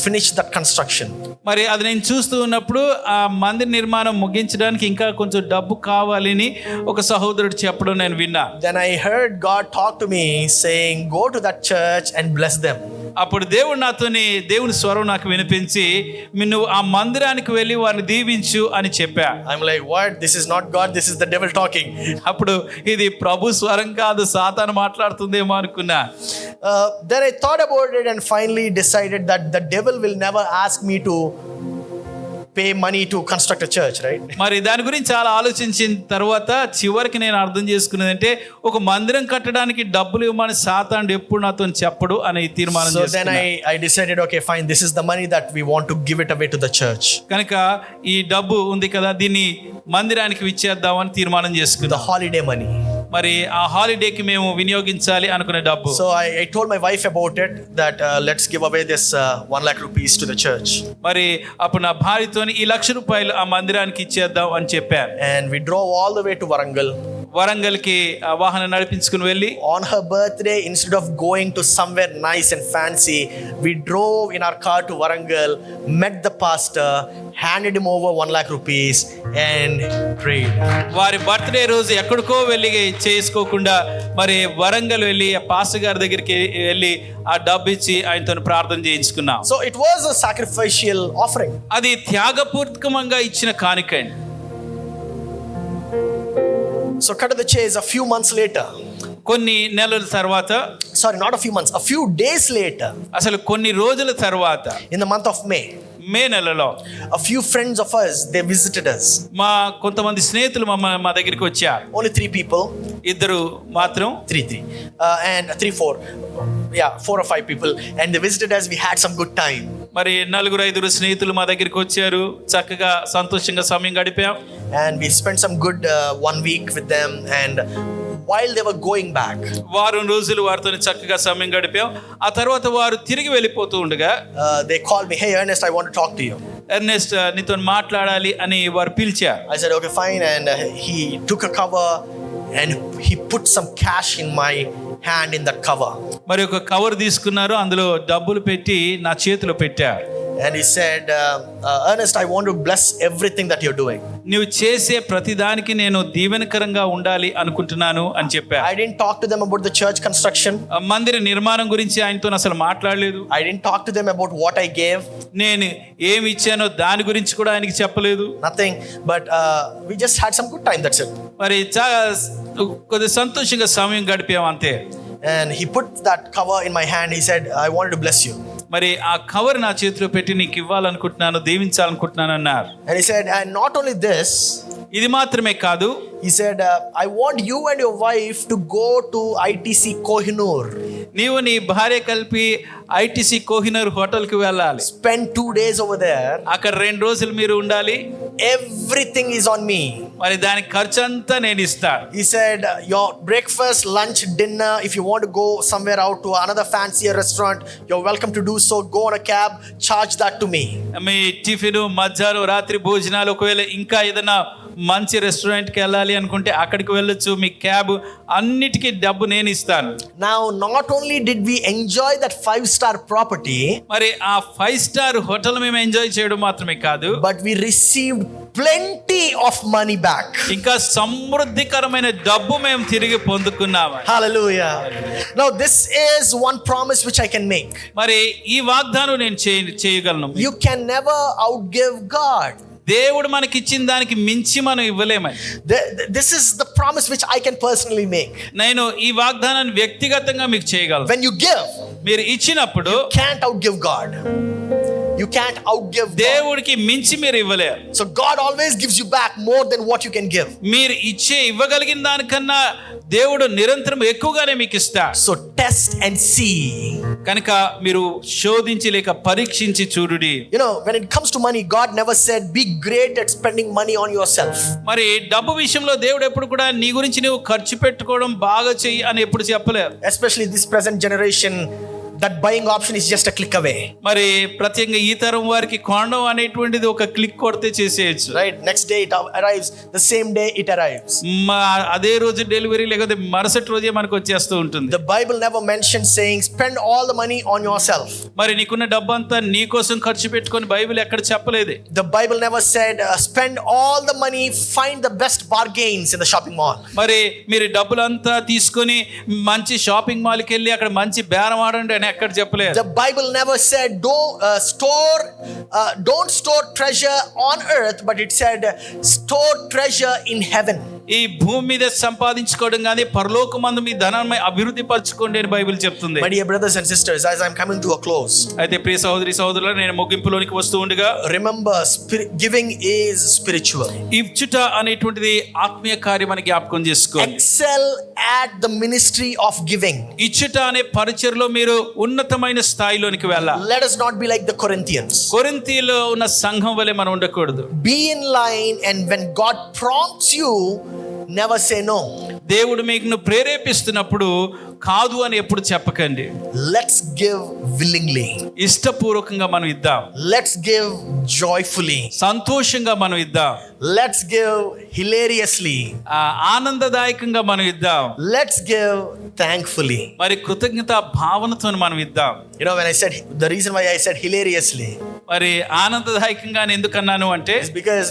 finish that construction. మరి అది నేను చూస్తూ ఉన్నప్పుడు ఆ మందిర నిర్మాణం ముగించడానికి ఇంకా కొంచెం డబ్బు కావాలని ఒక సహోదరుడు చెప్పడం నేను విన్నా. Then I heard God talk to me saying, go to that church and bless them. అప్పుడు దేవుని స్వరం నాకు వినిపించి నువ్వు ఆ మందిరానికి వెళ్ళి వారిని దీవించు అని చెప్పా. I'm like, what? This is not God, this is the devil talking. అప్పుడు ఇది ప్రభు స్వరం కాదు, సాతాను మాట్లాడుతుందేమో అనుకున్నా. Then I thought about it and finally decided that the devil will never ask me to pay money to construct a church, right? మరి దాని గురించి చాలా ఆలోచించిన తర్వాత చివరికి నేను అర్థం చేసుకున్నది అంటే ఒక మందిరం కట్టడానికి డబ్బులు ఇవ్వమని సాతానుడు ఎప్పుడు నాతో చెప్పడు అని తీర్మానం So చేసుకున్నా. then I decided, okay, fine, this is the money that we want to give it away to the church. కనుక ఈ డబ్బు ఉంది కదా, దీన్ని మందిరానికి ఇచ్చేద్దామని తీర్మానం చేసుకున్నా. The holiday money. మరి ఆ హాలిడేకి మేము వినియోగించాలి అనుకునే డబ్బు. So I told my wife about it, that let's give away this 1 lakh rupees to the church. మరి అప్పుడు నా భార్యతో ఈ ₹1,00,000 ఆ మందిరానికి ఇచ్చేద్దాం అని చెప్పాను. And we drove all the way to Warangal. వరంగల్కి ఆ వాహనం నడిపించుకుని వెళ్ళి On her birthday, instead of going to somewhere nice and fancy, we drove in our car to Warangal, met the pastor, handed him over 1 lakh rupees and prayed. వారి బర్త్డే రోజు ఎక్కడికో వెళ్ళి చేసుకోకుండా మరి వరంగల్ వెళ్ళి ఆ పాస్టర్ గారి దగ్గరికి వెళ్ళి ఆ డబ్బు ఇచ్చి ఆయనతో ప్రార్థన చేయించుకున్నాం. So it was a sacrificial offering. అది త్యాగపూర్వకంగా ఇచ్చిన కానుకండి. So cut to the chase, a few months later, కొన్ని నెలల తర్వాత, sorry, not a few months, a few days later, అసలు కొన్ని రోజుల తర్వాత, in the month of మే నెలలో a few friends of us, they visited us. మా కొంతమంది స్నేహితులు మా దగ్గరికి వచ్చారు. Only 3 people. ఇద్దరు మాత్రం. 3 and 3 4 yeah 4 or 5 people, and they visited us. We had some good time. మరి 4-5 స్నేహితులు మా దగ్గరికి వచ్చారు. చక్కగా సంతోషంగా సమయం గడిపాం. And we spent some good 1 week with them. And while they were going back, వారం రోజులు వారితో చక్కగా సమయం గడిపాం. ఆ తర్వాత వారు తిరిగి వెళ్ళిపోతూ ఉండగా they called me, hey Ernest, I want to talk to you. Ernest నీతో మాట్లాడాలి అని వారు పిలిచారు. I said okay, fine. And he took a cover and he put some cash in my hand in that cover. మరి ఒక కవర్ తీసుకున్నారు, అందులో డబ్బులు పెట్టి నా చేతిలో పెట్టారు. And he said, Ernest, I want to bless everything that you're doing. నువ్వు చేసే ప్రతిదానికి నేను దీవెనకరంగా ఉండాలి అనుకుంటున్నాను అని చెప్పారు. I didn't talk to them about the church construction. మందిర నిర్మాణం గురించి ఆయనతో అసలు మాట్లాడలేదు. I didn't talk to them about what I gave. నేను ఏమి ఇచ్చానో దాని గురించి కూడా ఆయనకి చెప్పలేదు. Nothing. But we just had some good time, that's it. మరి కొద్ది సంతోషంగా సమయం గడిపాం అంతే. And he put that cover in my hand. He said, I wanted to bless you. మరి ఆ కవర్ నా చేతిలో పెట్టి నీకు ఇవ్వాలనుకుంటున్నాను, దీవించాలనుకుంటున్నాను అన్నారు. And he said, and not only this, ఇది మాత్రమే కాదు, he said, I want you and your wife to go to ITC Kohinoor. నీవు నీ భార్య కలిపి ఐటీసీ కోహినూర్ హోటల్కి వెళ్ళాలి. Spend 2 days over there. అక్కడ 2 రోజులు మీరు ఉండాలి. Everything is on me. మరి దానికి ఖర్చు అంతా నేను ఇస్తాను. He said, your breakfast, lunch, dinner, if you want to go somewhere out to another fancier restaurant, you're welcome to do so. Go on a cab, charge that to me. Me tiffin, మధ్యాహ్నం, రాత్రి భోజనాలు, ఒకవేళ ఇంకా ఏదైనా మంచి రెస్టారెంట్కి వెళ్ళాలి అనుకుంటే అక్కడికి వెళ్ళొచ్చు. మీ క్యాబ్ అన్నిటికీ డబ్బు నేను ఇస్తాను. Now, not only did we enjoy that 5-star property, మరి ఆ 5-స్టార్ హోటల్ మేము ఎంజాయ్ చేయడం మాత్రమే కాదు, but we received plenty of money back. ఇంకా సమృద్ధికరమైన డబ్బు మేము తిరిగి పొందుకున్నాము. Hallelujah. Now this is one promise which I can make. మరి ఈ వాగ్దానం నేను చేయగలను. You can never outgive God. దేవుడు మనకి ఇచ్చిన దానికి మించి మనం ఇవ్వలేమని. This is the promise which I can personally make. నేను ఈ వాగ్దానాన్ని వ్యక్తిగతంగా మీకు చేయగలను. When you give, మీరు ఇచ్చినప్పుడు you can't outgive God. You can't outgive God. దేవుడికి మించి మీరు ఇవ్వలేరు. So God always gives you back more than what you can give. మీరు ఇవ్వగలిగిన దానికన్నా దేవుడు నిరంతరం ఎక్కువగానే మీకు ఇస్తాడు. So test and see. కనుక మీరు శోధించి లేక పరీక్షించి చూడుడి. You know, when it comes to money, God never said be great at spending money on yourself. మరి డబ్బు విషయంలో దేవుడు ఎప్పుడు కూడా నీ గురించి నువ్వు ఖర్చు పెట్టుకోవడం బాగా చెయ్యి అని ఎప్పుడు చెప్పలేరు. Especially this present generation, that buying option is just a click away. మరి ప్రత్యేకంగా ఈ తరం వారికి కొనడం అనేటువంటిది ఒక క్లిక్ కొడితే చేసేయచ్చు. Right, next day it arrives, the same day it arrives. అదే రోజు డెలివరీ లేకపోతే మరుసటి రోజే మనకు వచ్చేస్తూ ఉంటుంది. The Bible never mentions saying spend all the money on yourself. మరి నీకున్న డబ్బంతా నీ కోసం ఖర్చు పెట్టుకొని బైబిల్ ఎక్కడ చెప్పలేదు. The Bible never said spend all the money, find the best bargains in the shopping mall. మరి మీరు డబ్బులంతా తీసుకొని మంచి షాపింగ్ మాల్కి వెళ్ళి అక్కడ మంచి బేరం ఆడండి అని ఎక్కడ చెప్పలేదు. The Bible never said don't store treasure on earth, but it said store treasure in heaven. ఈ భూమి మీద సంపాదించుకోవడం కానీ పరలోకమందు మీ ధనాన్ని అభివృద్ధి పరచుకోండి అని బైబిల్ చెప్తుంది. My dear brothers and sisters, as I'm coming to a close, అయితే ప్రియ సహోదరి సహోదరులు, నేను ముగింపులోనికి వస్తూ ఉండగా, remember giving is spiritual. ఇచ్చుట అనేటువంటిది ఆత్మీయ కార్యం అని జ్ఞాపకం చేసుకోండి. Excel at the ministry of giving. ఇచ్చుట అనే పరిచర్లో మీరు ఉన్నతమైన స్థాయిలోనికి వెళ్ళాలి. Let us not be like the Corinthians. కొరింథీలో ఉన్న సంఘం వలె మనం ఉండకూడదు. Be in line, and when God prompts you, never say no. దేవుడు మీకు ప్రేరేపిస్తున్నప్పుడు కాదు అని ఎప్పుడు చెప్పకండి. Let's give willingly. ఇష్టపూర్వకంగా మనం ఇద్దాం. Let's give joyfully. సంతోషంగా మనం ఇద్దాం. Let's give hilariously. ఆనందదాయకంగా మనం ఇద్దాం. Let's give thankfully. మరి కృతజ్ఞత భావనతో మనం ఇద్దాం. You know, when I said, the reason why I said hilariously, మరి ఆనందదాయకంగా ఎందుకన్నాను అంటే, is because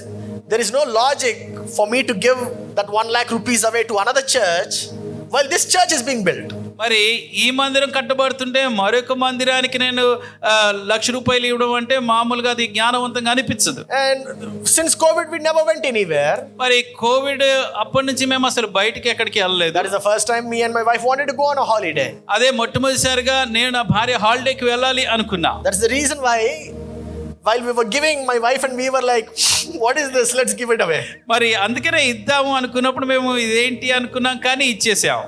there is no logic for me to give that 1 lakh rupees away to another church while this church is being built. మరి ఈ మందిరం కట్టబడుతుంటే మరొక మందిరానికి నేను ₹1,00,000 ఇవ్వడం అంటే మామూలుగా అది జ్ఞానవంతంగా అనిపించదు. And since COVID we never went anywhere. మరి కోవిడ్ అప్పటి నుంచి మేము అసలు బయటికి ఎక్కడికి వెళ్ళలేదు. That is the first time me and my wife wanted to go on a holiday. అదే మొట్టమొదటిసారిగా నేను నా భార్య హాలిడేకి వెళ్ళాలి అనుకున్నా. That's the reason why while we were giving, my wife and me were like, what is this, let's give it away. మరి అందుకనే ఇద్దాము అనుకున్నప్పుడు మేము ఇదేంటి అనుకున్నాం, కానీ ఇచ్చేసాం.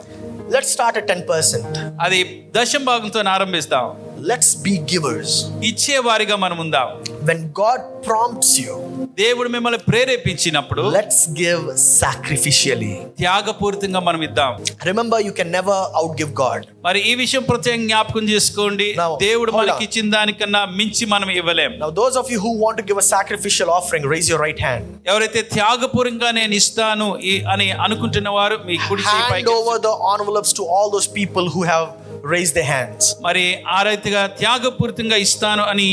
Let's start at 10%. అది దశమ భాగంతో ఆరంభిస్తాం. Let's be givers. ఇచ్చేవారిగా మనం ఉందాం. When God prompts you, దేవుడు మిమ్మల్ని ప్రేరేపించినప్పుడు let's give sacrificially. త్యాగపూరితంగా మనం ఇద్దాం. Remember, you can never outgive God. మరి ఈ విషయం ప్రత్యేకంగా జ్ఞాపకం చేసుకోండి. Now, దేవుడు hold మనకి on. ఇచ్చిన దానికన్నా మించి మనం ఇవ్వలేం. Now, those of you who want to give a sacrificial offering, raise your right hand. ఎవరైతే త్యాగపూర్వకంగా నేను ఇస్తాను అని అనుకుంటున్న వారు మీ కుడి చేయి Hand పైకి over the envelopes to all those people who have raised their hands. మరి ఆ రైతుగా త్యాగపూరితంగా ఇస్తాను అని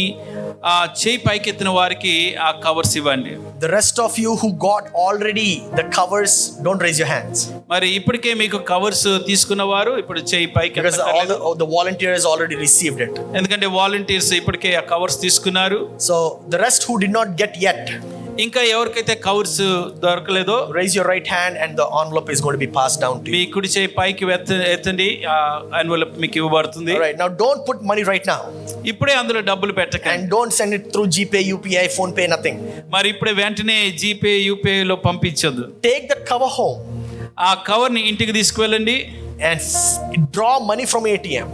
చేయి పైకెత్తిన వారికి ఆ కవర్స్ ఇవ్వండి. The rest of you who got already the covers, don't raise your hands. మరి ఇప్పటికే మీకు కవర్స్ తీసుకున్న వారు ఇప్పుడు చేయి పైకి Because all the volunteers already received it. ఎందుకంటే వాలంటీర్స్ ఇప్పటికే ఆ కవర్స్ తీసుకున్నారు. So the rest who did not get yet, ఇంకా ఎవరికైతే covers దొరకలేదో, raise your right hand and the envelope is going to be passed down to me you. కుడి చేయి పైకి ఎత్తండి, ఎన్వలప్ మీకు ఇవ్వబడుతుంది. All right, now don't put money right now. ఇప్పుడే అందులో డబ్బులు పెట్టకండి. And don't send it through GPay, UPI, PhonePe, nothing. మరి ఇప్పుడే వెంటనే GPay యూపీఐలో పంపించొద్దు. Take that cover home ఆ కవర్ని ఇంటికి తీసుకువెళ్ళండి. and draw money from ATM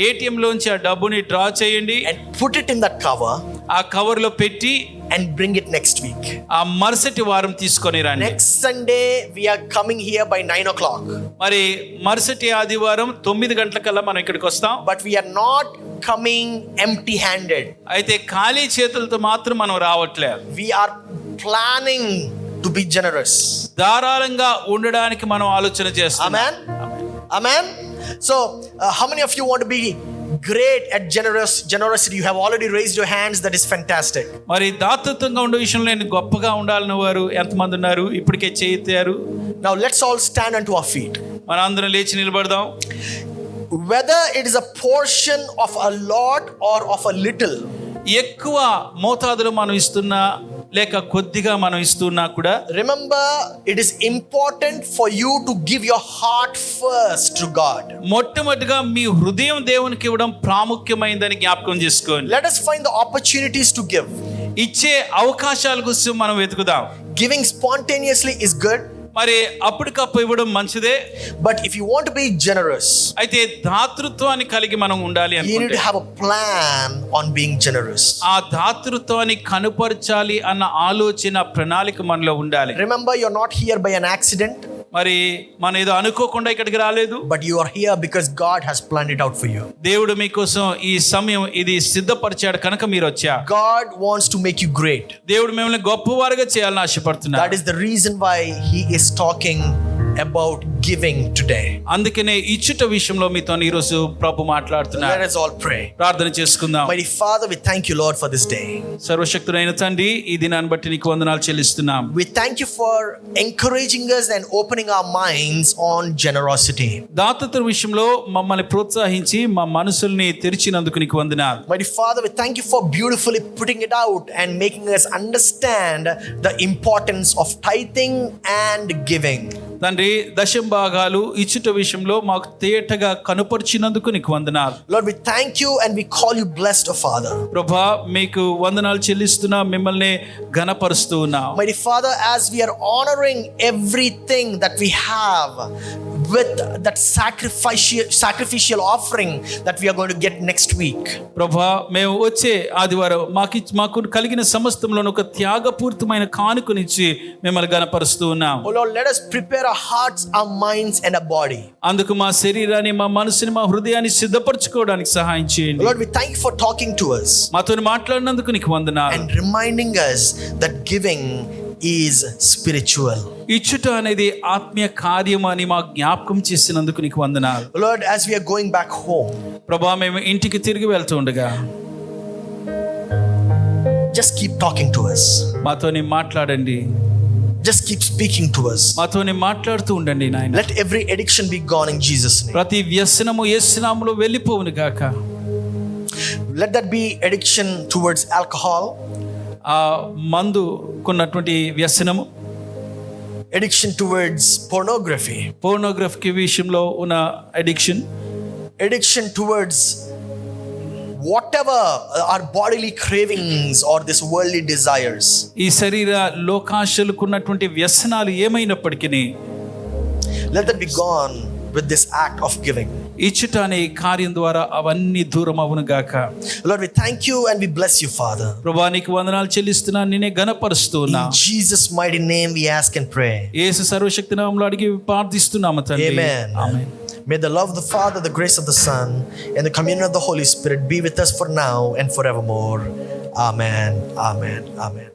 ATM లోంచి ఆ డబ్బుని డ్రా చేయండి. and put it in that cover ఆ కవర్ లో పెట్టి and bring it next week. ఆ మరుసటి వారం తీసుకొని రండి. Next Sunday we are coming here by 9 o'clock. మరి మరుసటి ఆదివారం 9 గంటలకల్లా మనం ఇక్కడికి వస్తాం. But we are not coming empty handed. అయితే ఖాళీ చేతులతో మాత్రం మనం రావట్లేదు. We are planning to be generous. ధారాళంగా ఉండడానికి మనం ఆలోచన చేస్తాం. Amen. Amen. So how many of you want to be great at generosity? You have already raised your hands. That is fantastic. మరి దాతృత్వంగా ఉండే విషయంలో నేను గొప్పగా ఉండాలని వారు ఎంతమంది ఉన్నారు? ఇప్పటికే చేయితారు. Now let's all stand onto our feet. మన అందరం లేచి నిలబడదాం. Whether it is a portion of a lot or of a little, ఎక్కువ మోతాదులో మనం ఇస్తున్నా లేక కొద్దిగా మనం ఇస్తున్నా కూడా, remember it is important for you to give your heart first to God. మొట్టమొదటిగా మీ హృదయం దేవునికి ఇవ్వడం ప్రాముఖ్యమైనదని జ్ఞాపకం చేసుకోండి. Let us find the opportunities to give. ఇచ్చే అవకాశాల కోసం మనం వెతుకుదాం. Giving spontaneously is good. మరి అప్పటికప్పుడు ఇవ్వడం మంచిదే. But if you want to be generous, అయితే దాతృత్వాన్ని కలిగి మనం ఉండాలి you need అనుకుంటే to have a plan on being generous. ఆ దాతృత్వాన్ని కనుపరచాలి అన్న ఆలోచన, ప్రణాళిక మనలో ఉండాలి. Remember, you're not here by an accident. మరి మనం ఏదో అనుకోకుండా ఇక్కడికి రాలేదు. But you are here because God has planned it out for you. దేవుడు మీకోసం ఈ సమయం ఇది సిద్ధపరిచాడు కనుక మీరు వచ్చారు. God wants to make you great. దేవుడు మిమ్మల్ని గొప్పవారుగా చేయాలని ఆశపడుతున్నాడు. That is the reason why He is talking about giving today. అందుకనే ఇచ్చుట విషయంలో మీతో ఈరోజు ప్రభు Let మాట్లాడుతున్నారు. us all pray. ప్రార్థన చేసుకుందాం. Mighty Father, we thank you, Lord, for this day. సర్వశక్తుడైన తండ్రి, ఈ దినాన్ని బట్టి నీకు వందనాలు చెల్లిస్తున్నాం. We thank you for encouraging us and opening our minds on generosity. దాతృత్వ విషయంలో మమ్మల్ని ప్రోత్సహించి మా మనసుల్ని తెరిచినందుకు నీకు వందనాలు. Mighty Father, we thank you for beautifully putting it out and making us understand the importance of tithing and giving. తండ్రి, దశం భాగాలు ఇచ్చుట విషయంలో మాకు తేటగా కనుపరిచినందుకు నీకు వందనాలు. Lord, we thank you and we call you blessed, O Father. ప్రభా, మీకు వందనాలు చెల్లిస్తున్నా, మిమ్మల్ని ఘనపరుస్తూ ఉన్నాం. Mighty Father, as we are honoring everything that we have with that sacrificial offering that we are going to get next week. ప్రభా, మేము వచ్చే ఆదివారం మాకు కలిగిన సమస్తంలో ఒక త్యాగపూరితమైన కానుకనిచ్చి మిమ్మల్ని ఘనపరుస్తూ ఉన్నాం. Oh Lord, let us prepare our hearts, our minds and our body. అందుకు మా శరీరాన్ని, మా మనసుని, మా హృదయాన్ని సిద్ధపరచుకోవడానికి సహాయం చేయండి. Lord, we thank you for talking to us మాతో మాట్లాడినందుకు నీకు వందనాలు. and reminding us that giving is spiritual. ఇచ్చుట అనేది ఆత్మీయ కార్యం అని మా జ్ఞాపకం చేసినందుకు నీకు వందనాలు. Lord, as we are going back home, ప్రభా, మేము ఇంటికి తిరిగి వెళ్తూ ఉండగా just keep talking to us. మాతోని మాట్లాడండి. Just keep speaking to us. మాతోని మాట్లాడుతూ ఉండండి నాయన. Let every addiction be gone in Jesus' name. ప్రతి వ్యసనము యేసు నామములో వెళ్ళిపోవును గాక. Let that be addiction towards alcohol, ఆ మందుకున్నటువంటి వ్యసనము, addiction towards pornography, పోర్నోగ్రఫీ విషయంలో ఉన్న addiction towards whatever our bodily cravings or this worldly desires. ఈ శరీర లోకాశలకు ఉన్నటువంటి వ్యసనాలు ఏమైనప్పటికీ Let that be gone with this act of giving. ఇచ్చుట అనే కార్యం ద్వారా అవన్నీ దూరం అవును గాక. Lord, we thank you and we bless you, Father. ప్రభువా, నీకు వందనాలు చెల్లిస్తున్నా, నిన్నే ఘనపరుస్తున్నా. In Jesus' mighty name we ask and pray. యేసు సర్వశక్తి నామములో అడిగి ప్రార్థిస్తున్నాము తండ్రి. Amen. Amen. May the love of the Father, the grace of the Son, and the communion of the Holy Spirit be with us for now and forevermore. Amen. Amen. Amen.